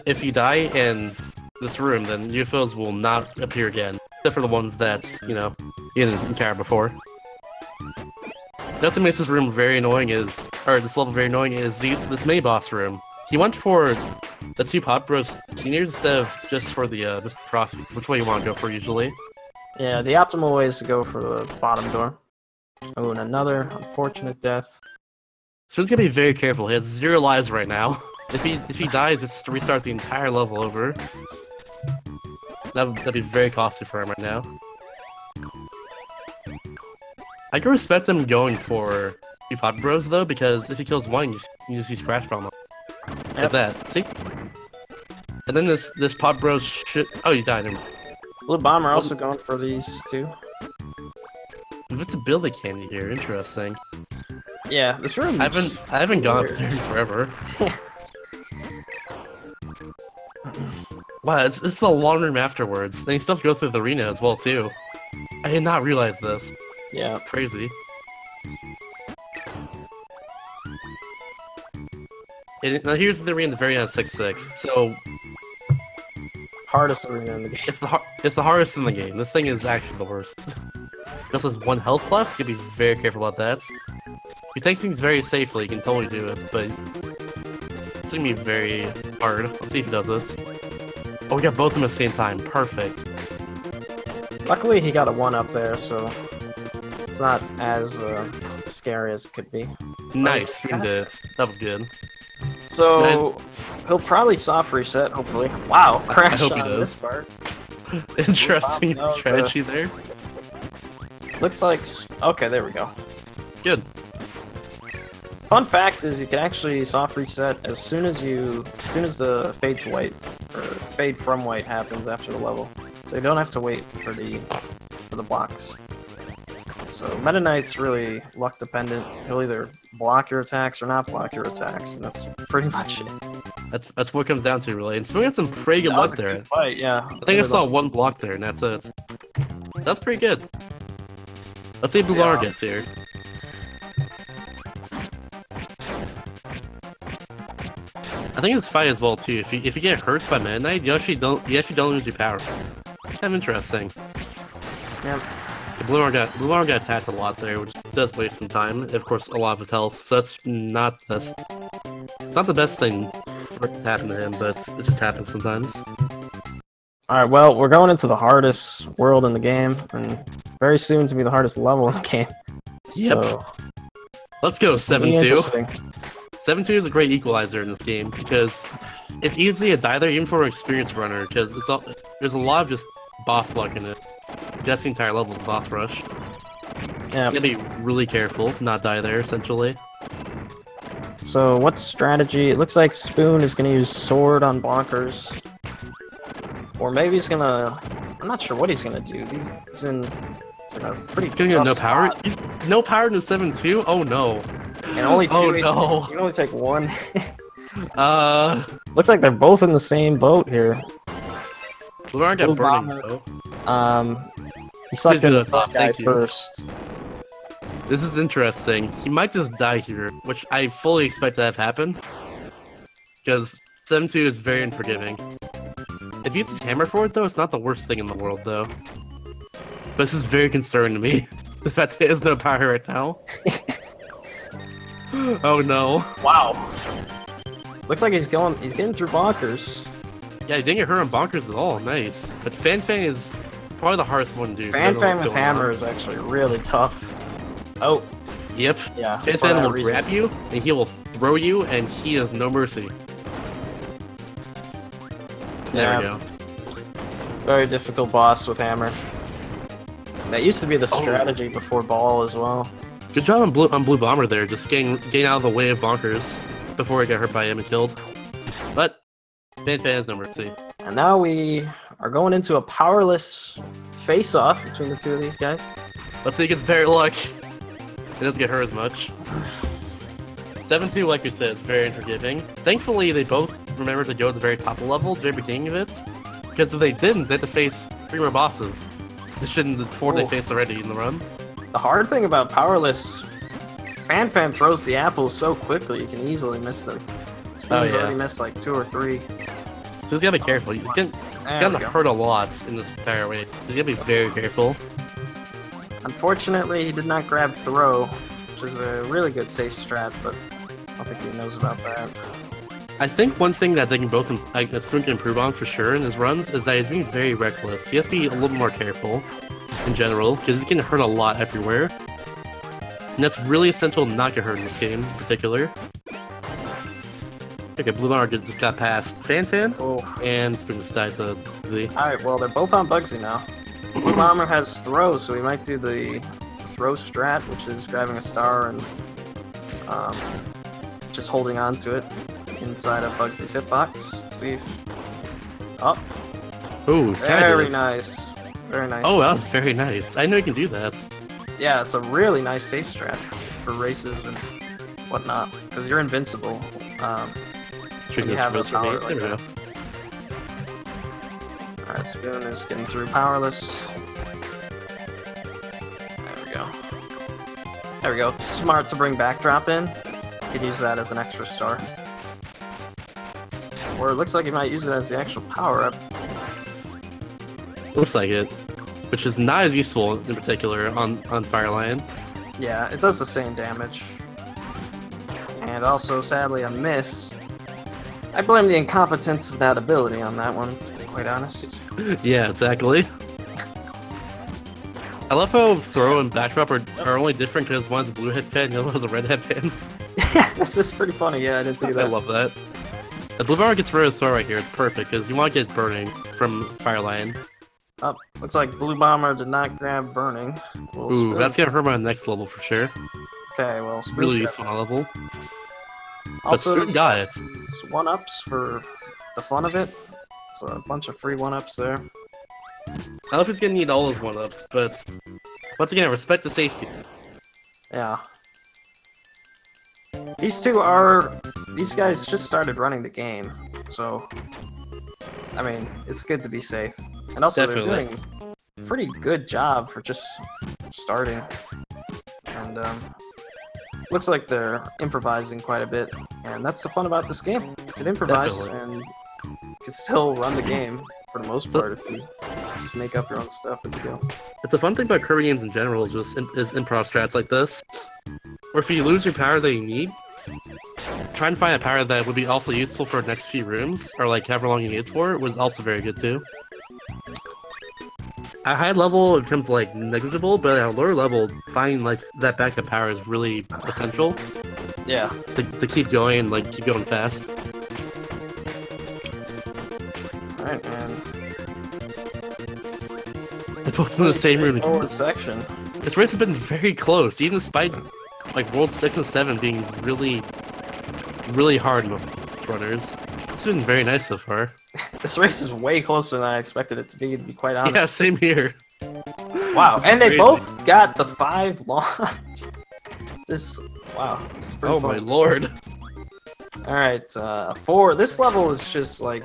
If you die in this room, then UFOs will not appear again, except for the ones that's, you know, you didn't encounter before. Nothing makes this room very annoying is, or this level very annoying is this mini boss room. He went for the 2 Pop Bros seniors instead of just for the Mr. Frosty, which way you want to go for usually. Yeah, the optimal way is to go for the bottom door. Oh, and another unfortunate death. So he's gonna be very careful. He has 0 lives right now. If he dies, it's to restart the entire level over. That'd be very costly for him right now. I can respect him going for two Pod Bros though, because if he kills one, you just see Crash Bomb. Like that. See? And then this Pod Bros shit. Oh, you died. Blue Bomber also going for these two. It's a ability candy here. Interesting. Yeah, this room. I haven't gone up there in forever. Wow, it's a long room afterwards. And you still have to go through the arena as well too. I did not realize this. Yeah. Crazy. And now here's the arena at the very end of 6-6. So hardest arena in the game. It's the hardest in the game. This thing is actually the worst. It also has 1 health left, so you gotta be very careful about that. If you take things very safely, you can totally do it, but it's gonna be very hard. Let's see if he does this. Oh, we got both of them at the same time. Perfect. Luckily, he got a 1 up there, so it's not as scary as it could be. Nice, we did it. That was good. So nice. He'll probably soft reset, hopefully. Wow, crash I hope he on does. this part. Interesting strategy there. Looks like okay, there we go. Good. Fun fact is you can actually soft reset as soon as the fade to white or fade from white happens after the level. So you don't have to wait for the blocks. So Meta Knight's really luck dependent. He'll either block your attacks or not block your attacks, and that's pretty much it. That's what it comes down to, really. And Spoon had some pretty good luck there. Good fight, yeah. I think I saw 1 block there, and that's it. That's pretty good. Let's see if Bluebomber gets here. I think it's fight as well too. If you get hurt by Meta Knight, you actually don't lose your power. Kind of interesting. Yeah. Bluebomber got attacked a lot there, which does waste some time. Of course, a lot of his health. So that's not the best. It's not the best thing for it to happen to him, but it just happens sometimes. Alright, well, we're going into the hardest world in the game, and very soon to be the hardest level in the game. Yep. So, let's go 7-2. 7-2 is a great equalizer in this game, because it's easy to die there even for an experienced runner, because there's a lot of just boss luck in it. That's the entire level is boss rush. Yeah. You gotta be really careful to not die there, essentially. So, what strategy? It looks like Spoon is going to use Sword on Bonkers. Or maybe he's gonna... I'm not sure what he's gonna do. He's in a pretty He's gonna no power? spot. He's no power in the 7-2? Oh no. And only 2 oh HP. no. You can only take 1. Looks like they're both in the same boat here. Bluebomber got burning though. He sucked in the top guy first. This is interesting. He might just die here, which I fully expect to have happen. Because 7-2 is very unforgiving. If he uses hammer for it though, it's not the worst thing in the world though. But this is very concerning to me. The fact that he has no power right now. Oh no. Wow. Looks like he's getting through Bonkers. Yeah, he didn't get hurt on Bonkers at all. Nice. But Fan is probably the hardest one to do. Fan with hammer is actually really tough. Oh. Yep. Yeah. Fan will grab you, and he will throw you, and he has no mercy. There we go. Very difficult boss with hammer. That used to be the strategy before ball as well. Good job on Bluebomber there, just getting out of the way of Bonkers before he got hurt by him and killed. But Fan has no mercy. And now we are going into a powerless face-off between the two of these guys. Let's see if he gets better luck. He doesn't get hurt as much. 7-2, like we said, is very unforgiving. Thankfully, they both remembered to go to the very top level at the very beginning of it. Because if they didn't, they had to face 3 more bosses. This shouldn't the 4 they faced already in the run. The hard thing about powerless, Fan throws the apples so quickly you can easily miss them. Spoon's already missed like 2 or 3. So he's gotta be careful. He's gotten hurt a lot in this entire way. He's gotta be very careful. Unfortunately, he did not grab throw, which is a really good safe strat, but I don't think he knows about that. I think one thing that they can both Spoon can improve on for sure in his runs is that he's being very reckless. He has to be a little more careful in general, because he's getting hurt a lot everywhere. And that's really essential to not get hurt in this game in particular. Okay, Bluebomber just got past Fan, and Spoon just died to Z. Alright, well, they're both on Bugsy now. Bluebomber has throw, so he might do the throw strat, which is grabbing a star and just holding on to it inside of Bugsy's hitbox. Let's see if... Oh, Ooh, very nice. Very nice. Oh, that was very nice. I know you can do that. Yeah, it's a really nice safe strat for races and whatnot, because you're invincible. Should you have this no power there we go. Alright, Spoon is getting through powerless. There we go. There we go. It's smart to bring backdrop in. You could use that as an extra star. Or it looks like you might use it as the actual power-up. Looks like it. Which is not as useful in particular on Fire Lion. Yeah, it does the same damage. And also, sadly, a miss. I blame the incompetence of that ability on that one, to be quite honest. Yeah, exactly. I love how throw and backdrop are only different because one's a blue headband and the other one's a red headband. Yeah, this is pretty funny. Yeah, I didn't think of that. I love that. The blue bomber gets rid of throw right here. It's perfect because you want to get burning from Fire Lion. Oh, looks like Blue Bomber did not grab burning. Ooh, that's gonna hurt my next level for sure. Okay, well, Spoon's Really useful level. Also, but Spoon got it. 1-ups for the fun of it. It's a bunch of free 1-ups there. I don't know if he's gonna need all those 1-ups, but once again, respect the safety. Yeah. These guys just started running the game, so I mean, it's good to be safe. And also, Definitely. They're doing a pretty good job for just starting. And looks like they're improvising quite a bit, and that's the fun about this game. You can improvise Definitely. and you can still run the game for the most part if you just make up your own stuff as you go. It's a fun thing about Kirby games in general, is improv strats like this. Or if you lose your power that you need, try and find a power that would be also useful for the next few rooms, or like however long you need it for, was also very good too. At high level, it becomes like negligible, but at a lower level, finding like that backup power is really essential. Yeah. To keep going, like keep going fast. Alright, and They're both in the same room. forward section. This race has been very close, even despite like World 6 and 7 being really hard most runners. It's been very nice so far. This race is way closer than I expected it to be quite honest. Yeah, same here. Wow, This is and they crazy. both got the 5 launch. Just, wow, this is pretty Oh fun. my lord. Alright, 4. This level is just like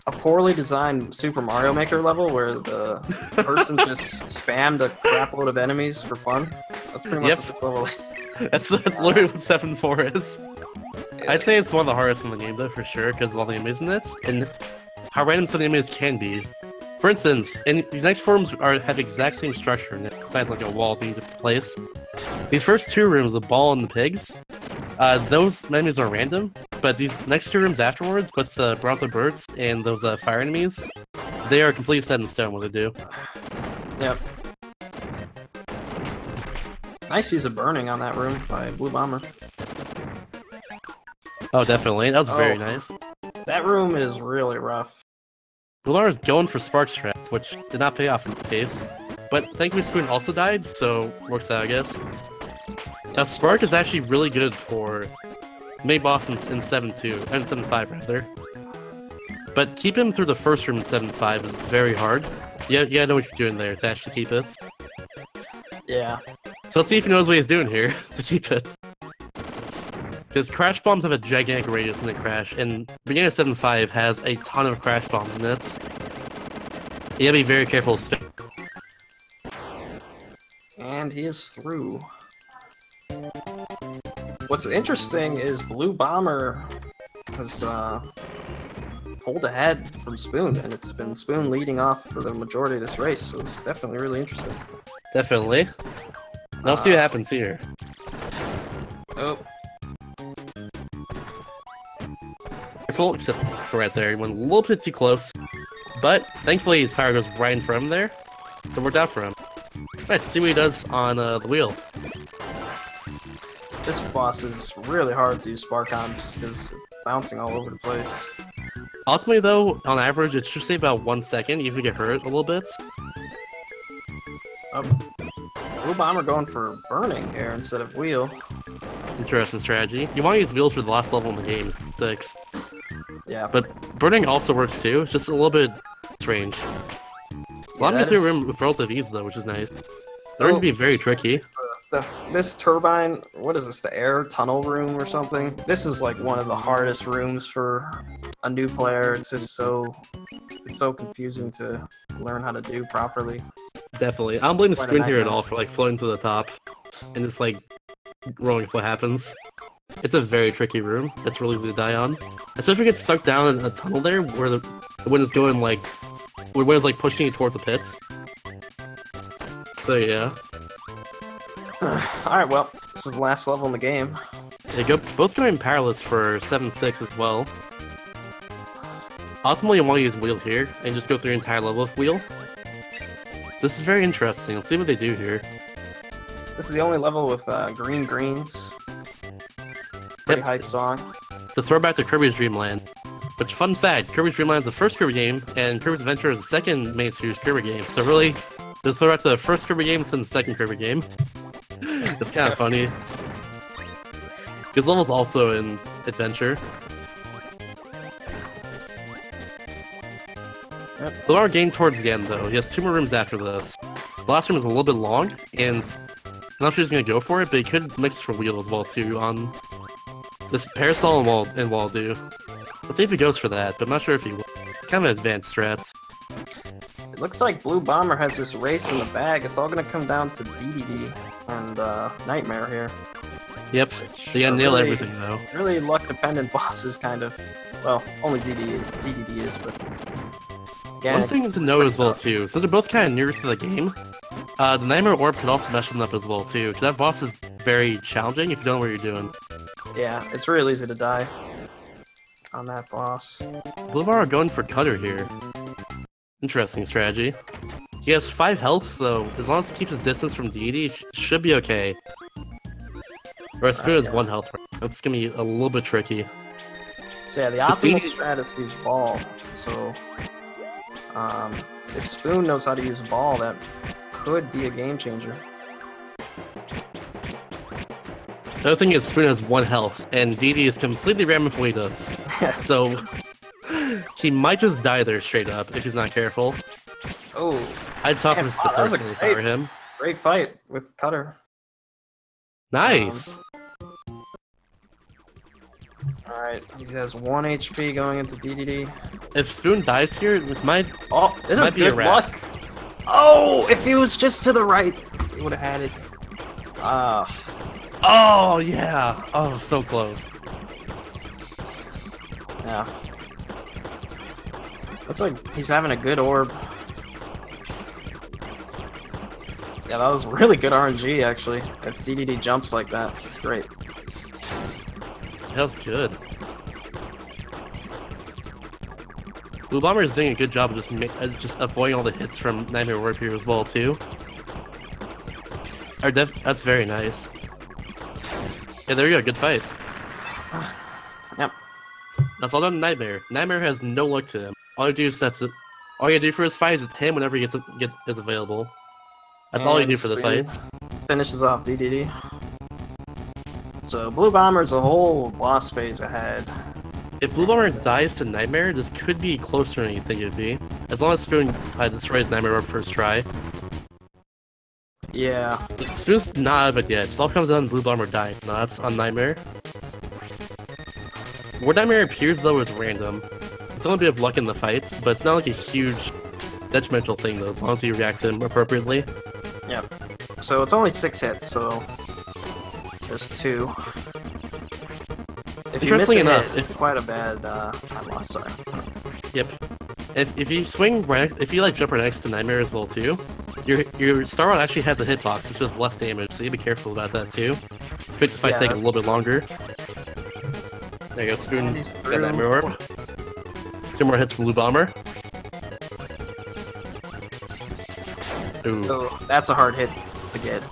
a poorly designed Super Mario Maker level where the person just spammed a crap load of enemies for fun. That's pretty much what this level is. That's literally what 7-4 is. I'd say it's one of the hardest in the game though, for sure, because of all the enemies in it, and how random some of the enemies can be. For instance, and these next 4 rooms have the exact same structure in it, besides like a wall being placed. These first 2 rooms, the ball and the pigs, those enemies are random, but these next 2 rooms afterwards, with the Bronto birds and those fire enemies, they are completely set in stone what they do. Yep. Nice use of burning on that room by Blue Bomber. Oh, definitely. That was very nice. That room is really rough. Blue Bomber's going for spark strats, which did not pay off in this case. But thankfully Spoon also died, so works out, I guess. Now Spark is actually really good for main boss in 7-2, and 7-5 rather. But keep him through the first room in 7-5 is very hard. You gotta know what you're doing there to actually keep it. Yeah. So let's see if he knows what he's doing here to keep it. Because crash bombs have a gigantic radius when they crash, and beginning of 7-5 has a ton of crash bombs in it. You gotta be very careful to spin. And he is through. What's interesting is Blue Bomber has pulled ahead from Spoon, and it's been Spoon leading off for the majority of this race, so it's definitely really interesting. Definitely. Now let's see what happens here. Oh. Careful, except for right there, he went a little bit too close. But thankfully his power goes right in front of him there, so it worked out for him. Nice, see what he does on the wheel. This boss is really hard to use Spark on just because it's bouncing all over the place. Ultimately though, on average, it should take about 1 second, even if you get hurt a little bit. Blue Bomber going for burning here instead of wheel. interesting strategy. You want to use wheels for the last level in the game, 6. Yeah. But burning also works too. It's just a little bit strange. A lot of me through room with relative ease though, which is nice. They're going to be very tricky. This turbine, what is this, the air tunnel room or something? This is like one of the hardest rooms for a new player. It's just so confusing to learn how to do properly. Definitely. I don't blame the spoon here at all for like floating to the top and just like rolling if what happens. It's a very tricky room that's really easy to die on. Especially if you get stuck down in a tunnel there where the wind is going like, where the wind is like pushing you towards the pits. So yeah. Alright, well, this is the last level in the game. They both going powerless for 7-6 as well. Ultimately, you want to use wheel here and just go through the entire level with wheel. This is very interesting. Let's see what they do here. This is the only level with green greens. Pretty hype song. It's a throwback to Kirby's Dream Land. Which, fun fact, Kirby's Dream Land is the first Kirby game, and Kirby's Adventure is the second main series Kirby game. So really, it's a throwback to the first Kirby game within the second Kirby game. It's kind of funny. This level's also in Adventure. Yep. The lower game towards the end, though. He has 2 more rooms after this. The last room is a little bit long, and I'm not sure he's going to go for it, but he could mix for wheel as well, too, on this Parasol and wall do. Let's see if he goes for that, but I'm not sure if he will. Kind of advanced strats. It looks like Blue Bomber has this race in the bag. It's all going to come down to DDD and Nightmare here. Yep, they gotta nail everything, though. Really luck-dependent bosses, kind of. Well, only DDD is, but... Yeah, one thing to know as well, too, since they're both kind of near to the game, the Nightmare Orb could also mess them up as well, too, because that boss is very challenging if you don't know what you're doing. Yeah, it's real easy to die on that boss. Blue Bar are going for Cutter here. Interesting strategy. He has 5 health, so as long as he keeps his distance from Deity, it should be okay. Or Spoon has 1 health. That's gonna be a little bit tricky. So yeah, the optimal strat is to use Ball. So, if Spoon knows how to use Ball, that could be a game changer. The other thing is Spoon has 1 health, and Deity is completely random for what he does. So, he might just die there straight up if he's not careful. Oh, I'd suffer this personally if I were him. Great fight with Cutter. Nice! Alright, he has 1 HP going into DDD. If Spoon dies here, this might, this might is be a good wrap. luck. Oh, if he was just to the right, he would have had it. Oh, yeah! Oh, so close. Yeah. Looks like he's having a good orb. Yeah, that was really good RNG, actually. If DDD jumps like that, it's great. That was good. Blue Bomber is doing a good job of just avoiding all the hits from Nightmare Warp here as well, too. That's very nice. Yeah, there you go, good fight. Yep. That's all done to Nightmare. Nightmare has no luck to him. All you do is all you do for his fight is hit him whenever he is available. That's all you do for the fights. Finishes off DDD. So Blue Bomber's a whole boss phase ahead. If Blue Bomber dies to Nightmare, this could be closer than you think it'd be. As long as Spoon destroys Nightmare Orb first try. Yeah. Spoon's not out of it yet. It just all comes down to Blue Bomber dying. No, that's on Nightmare. Where Nightmare appears, though, is random. It's only a bit of luck in the fights, but it's not like a huge detrimental thing, though, as long as you react to him appropriately. Yep. So it's only 6 hits, so there's 2. If you miss a hit, it's quite a bad time loss. Sorry. Yep. If you swing right, if you like jump right next to Nightmare as well too, your Star Rod actually has a hitbox, which does less damage, so you gotta be careful about that too. Could the fight take a little bit longer. There you go, Spoon. Got Nightmare Orb. 2 more hits from Blue Bomber. Ooh. So that's a hard hit to get,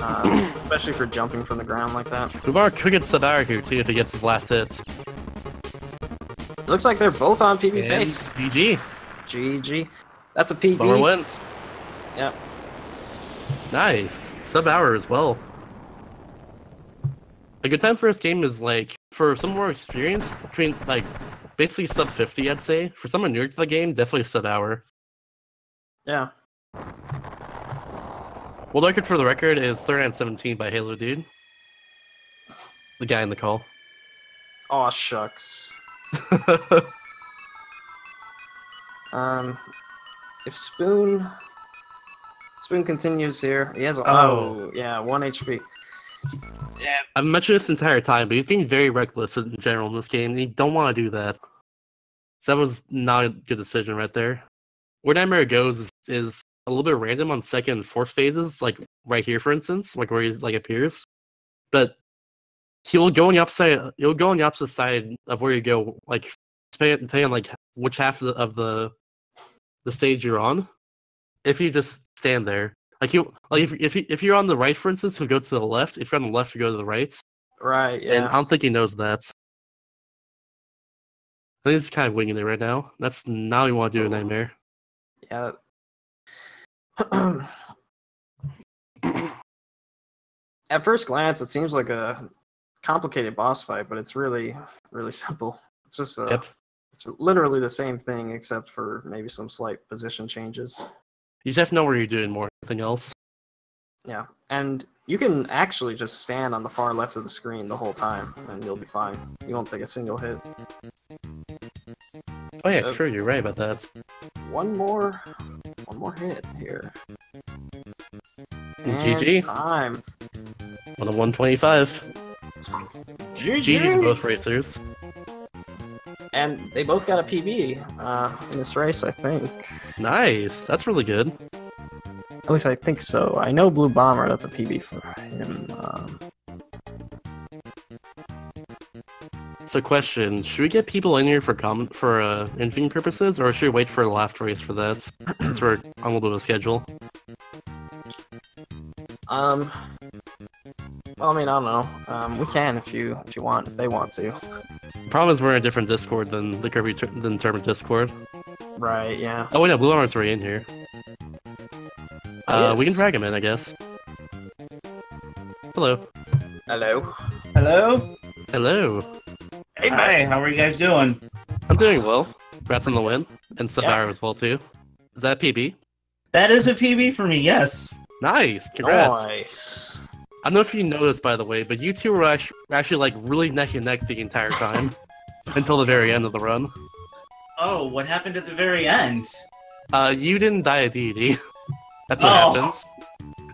especially for jumping from the ground like that. Blue Bomber could get Sub-Hour here too if he gets his last hits. It looks like they're both on PB And base. GG. GG. That's a PB. Bomber wins. A good time for this game is like for some more experience between like basically sub 50, I'd say. For someone new to the game, definitely sub hour. Yeah. World record for the record is 39:17 by Halo Dude. The guy in the call. Aw, shucks. If Spoon continues here, he has yeah, 1 HP. Yeah, I've mentioned this entire time, but he's being very reckless in general in this game, and you don't want to do that. So that was not a good decision right there. Where Nightmare goes is a little bit random on second and fourth phases, like right here, for instance, like where he's like appears. But he'll go on the opposite side of where you go, like depending on like which half of the stage you're on. If you just stand there, like if you're on the right, for instance, he'll go to the left. If you're on the left, you go to the right. Right. Yeah. And I don't think he knows that. I think he's kind of winging it right now. That's not what you want to do in Nightmare. Yeah. At first glance, it seems like a complicated boss fight, but it's really, really simple. It's just it's literally the same thing, except for maybe some slight position changes. You just have to know where you're doing more than anything else. Yeah, and you can actually just stand on the far left of the screen the whole time, and you'll be fine. You won't take a single hit. Oh yeah, true. You're right about that. One more hit here. And GG. Time. 125. GG to both racers. And they both got a PB in this race, I think. Nice. That's really good. At least I think so. I know Blue Bomber, that's a PB for him. So question, should we get people in here for interviewing purposes, or should we wait for the last race for that, since we're on a little bit of a schedule? Well, I mean, I don't know. We can if you want, if they want to. The problem is we're in a different Discord than the Kirby Tournament Discord. Right, yeah. Oh wait, no, Blue Armor's already in here. We can drag him in, I guess. Hello. Hello. Hello? Hello. Hey, Hi, how are you guys doing? I'm doing well. Congrats on the win. And Sabara as well, too. Is that a PB? That is a PB for me, yes. Nice. Congrats. Nice. I don't know if you know this, by the way, but you two were actually like really neck and neck the entire time. Until the very end of the run. Oh, what happened at the very end? You didn't die a deity. That's what happens.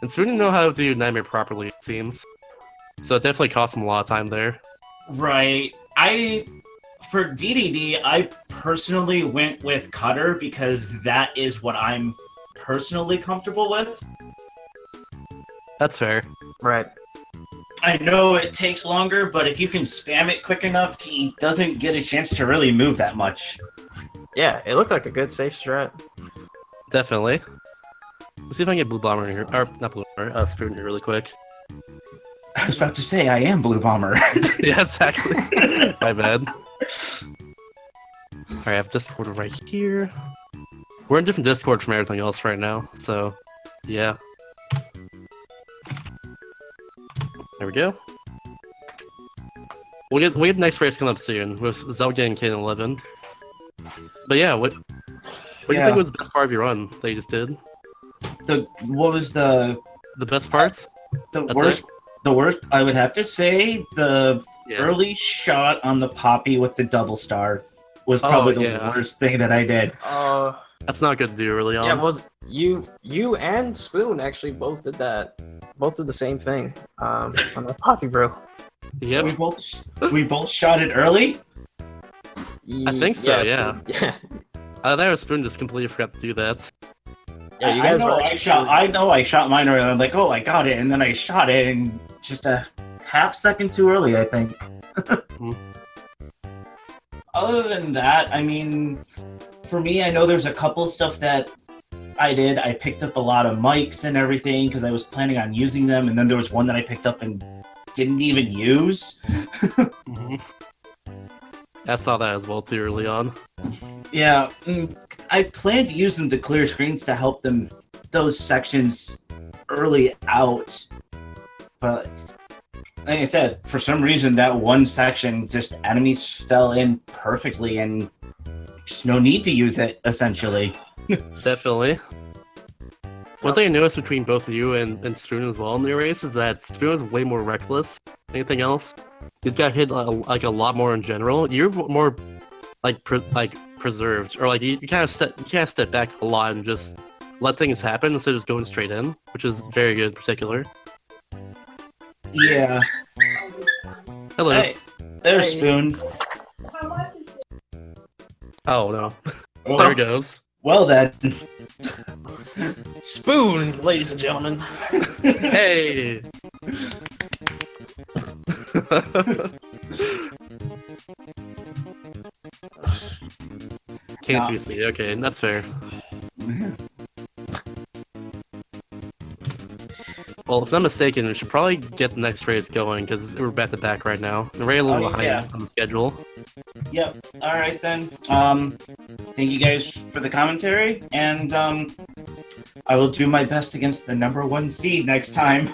And Spoon didn't know how to do Nightmare properly, it seems. So it definitely cost him a lot of time there. Right. For DDD, I personally went with Cutter because that is what I'm personally comfortable with. That's fair. Right. I know it takes longer, but if you can spam it quick enough, he doesn't get a chance to really move that much. Yeah, it looked like a good safe strat. Definitely. Let's see if I can get Blue Bomber in here. Or, not Blue Bomber, Spoon here really quick. I was about to say, I am Blue Bomber. Yeah, exactly. My bad. Alright, I have Discord right here. We're in different Discord from everything else right now, so yeah. There we go. We'll get the next race coming up soon with Zelda and Kane 11. But yeah, what do you think was the best part of your run that you just did? What was the best parts? The worst, I would have to say, the early shot on the Poppy with the double star was probably the worst thing that I did. That's not good to do early on. Yeah, was you and Spoon actually both did that. Both did the same thing on the Poppy Bro. Yep. So we both shot it early? I think so, yes, yeah. Yeah. I thought Spoon just completely forgot to do that. Yeah, you guys I know I shot mine early. I'm like, oh, I got it, and then I shot it, and just a half second too early, I think. Other than that, I mean, for me, I know there's a couple of stuff that I did. I picked up a lot of mics and everything because I was planning on using them, and then there was one that I picked up and didn't even use. I saw that as well too early on. Yeah, I planned to use them to clear screens to help them those sections early out, but like I said, for some reason that one section just enemies fell in perfectly, and just no need to use it essentially. Definitely. One thing I noticed between both you and Spoon as well in the race is that Spoon is way more reckless than anything else. He's got hit like a lot more in general. You're more like preserved, or like you kind of step back a lot and just let things happen instead of just going straight in, which is very good in particular. Yeah. Hello. Hey, there's Spoon. Oh no. Oh. There it goes. Well then. Spoon, ladies and gentlemen. Hey. Can't you see? Okay, that's fair. Well, if I'm not mistaken, we should probably get the next race going because we're back to back right now. We're a little behind on the schedule. Yep. All right then. Thank you guys for the commentary, and I will do my best against the #1 seed next time.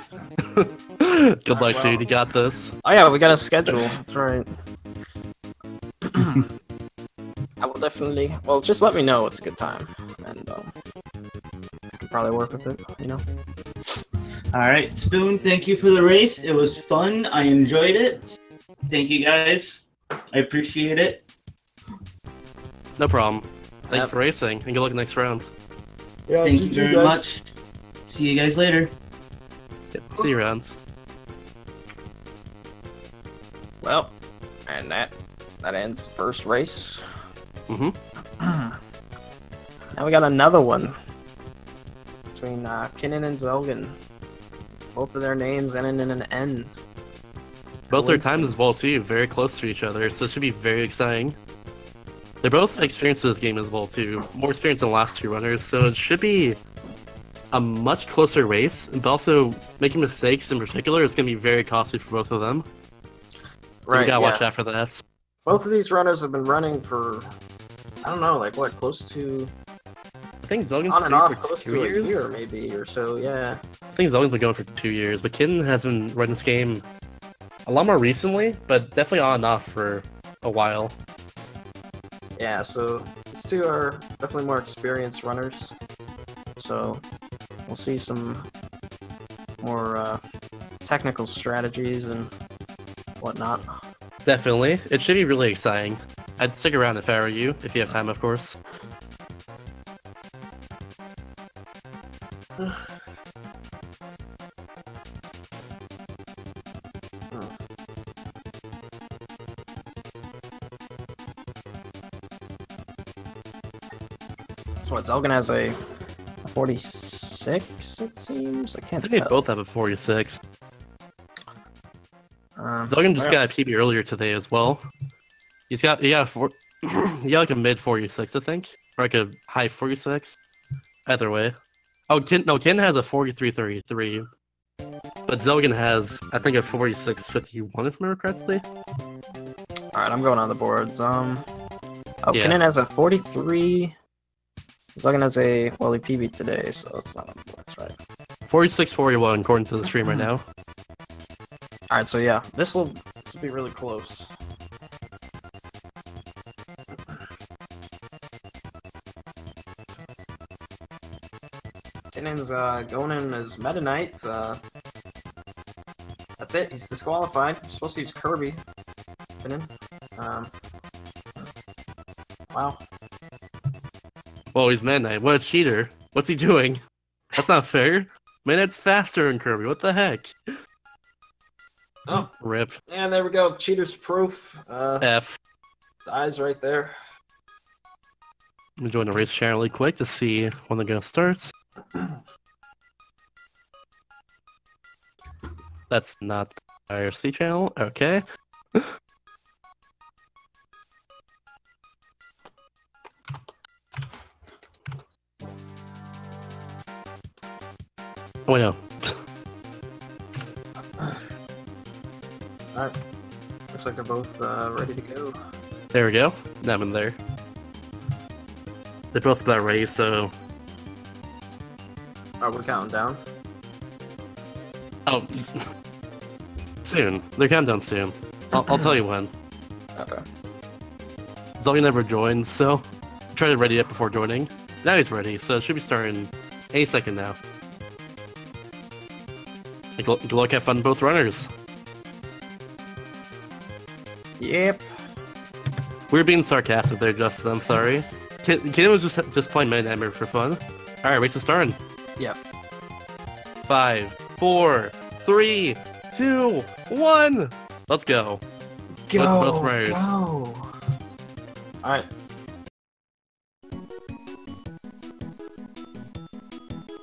Good luck, dude. You got this. Oh yeah, we got a schedule. That's right. I will definitely. Well, just let me know it's a good time, and I can probably work with it. You know. All right, Spoon. Thank you for the race. It was fun. I enjoyed it. Thank you guys. I appreciate it. No problem. Thanks for racing, and good luck next round. Yeah, thank you very much. See you guys later. Yep, see you rounds. Well, and that ends the first race. Mm-hmm. Now we got another one between Kinnan and Zelgan. Both of their names ending in an N. Both their times as well too, very close to each other, so it should be very exciting. They're both experienced in this game as well too, more experienced than the last two runners, so it should be a much closer race, but also making mistakes in particular is going to be very costly for both of them. So you gotta watch out for that. Both of these runners have been running for, I don't know, like what, close to... I think Zelgan's on and off, for close 2 to years? a year maybe, or so, yeah. I think Zelgan's been going for 2 years, but Kitten has been running this game a lot more recently, but definitely on and off for a while. Yeah, so these two are definitely more experienced runners. So we'll see some more technical strategies and whatnot. Definitely. It should be really exciting. I'd stick around if I were you, if you have time, of course. So what, Zelgan has a 46, it seems? I can't I think tell. they both have a 46. Zelgan just well, got a PB earlier today as well. He got like a mid 46, I think, or like a high 46. Either way. Oh, Ken has a 43.33, but Zelgan has, I think, a 46.51 if I remember correctly. All right, I'm going on the boards. Oh, Yeah. Kinnan has a 43. Zelgan has a, well, he PB'd today, so it's not on the boards, right? 46.41 according to the stream right now. All right, so yeah, this will be really close. Kinnan's going in as Meta Knight. That's it. He's disqualified. You're supposed to use Kirby. Kinnan. Wow. Well, he's Meta Knight. What a cheater. What's he doing? That's not fair. Meta Knight's faster than Kirby. What the heck? Oh, Rip. and there we go. Cheater's proof. F. The eyes right there. I'm gonna join the race channel really quick to see when they're gonna start. That's not the IRC channel. Okay. Oh no. Alright. Looks like they're both ready to go. There we go. Now I'm in there. They both got raised, so. Alright, we're counting down. Oh. soon. They're counting soon. I'll tell you when. Okay. Zoe never joins, so try to ready it before joining. Now he's ready, so it should be starting any second now. Good luck, have fun, both runners. Yep. We were being sarcastic there, Justin. I'm sorry. Kid was just playing Meta Nightmare for fun. All right, race is starting. Yep. 5, 4, 3, 2, 1. Let's go. Both runners. Go. All right.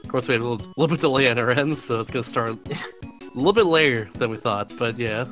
Of course, we have a little bit delay on our end, so it's gonna start a little bit later than we thought. But yeah.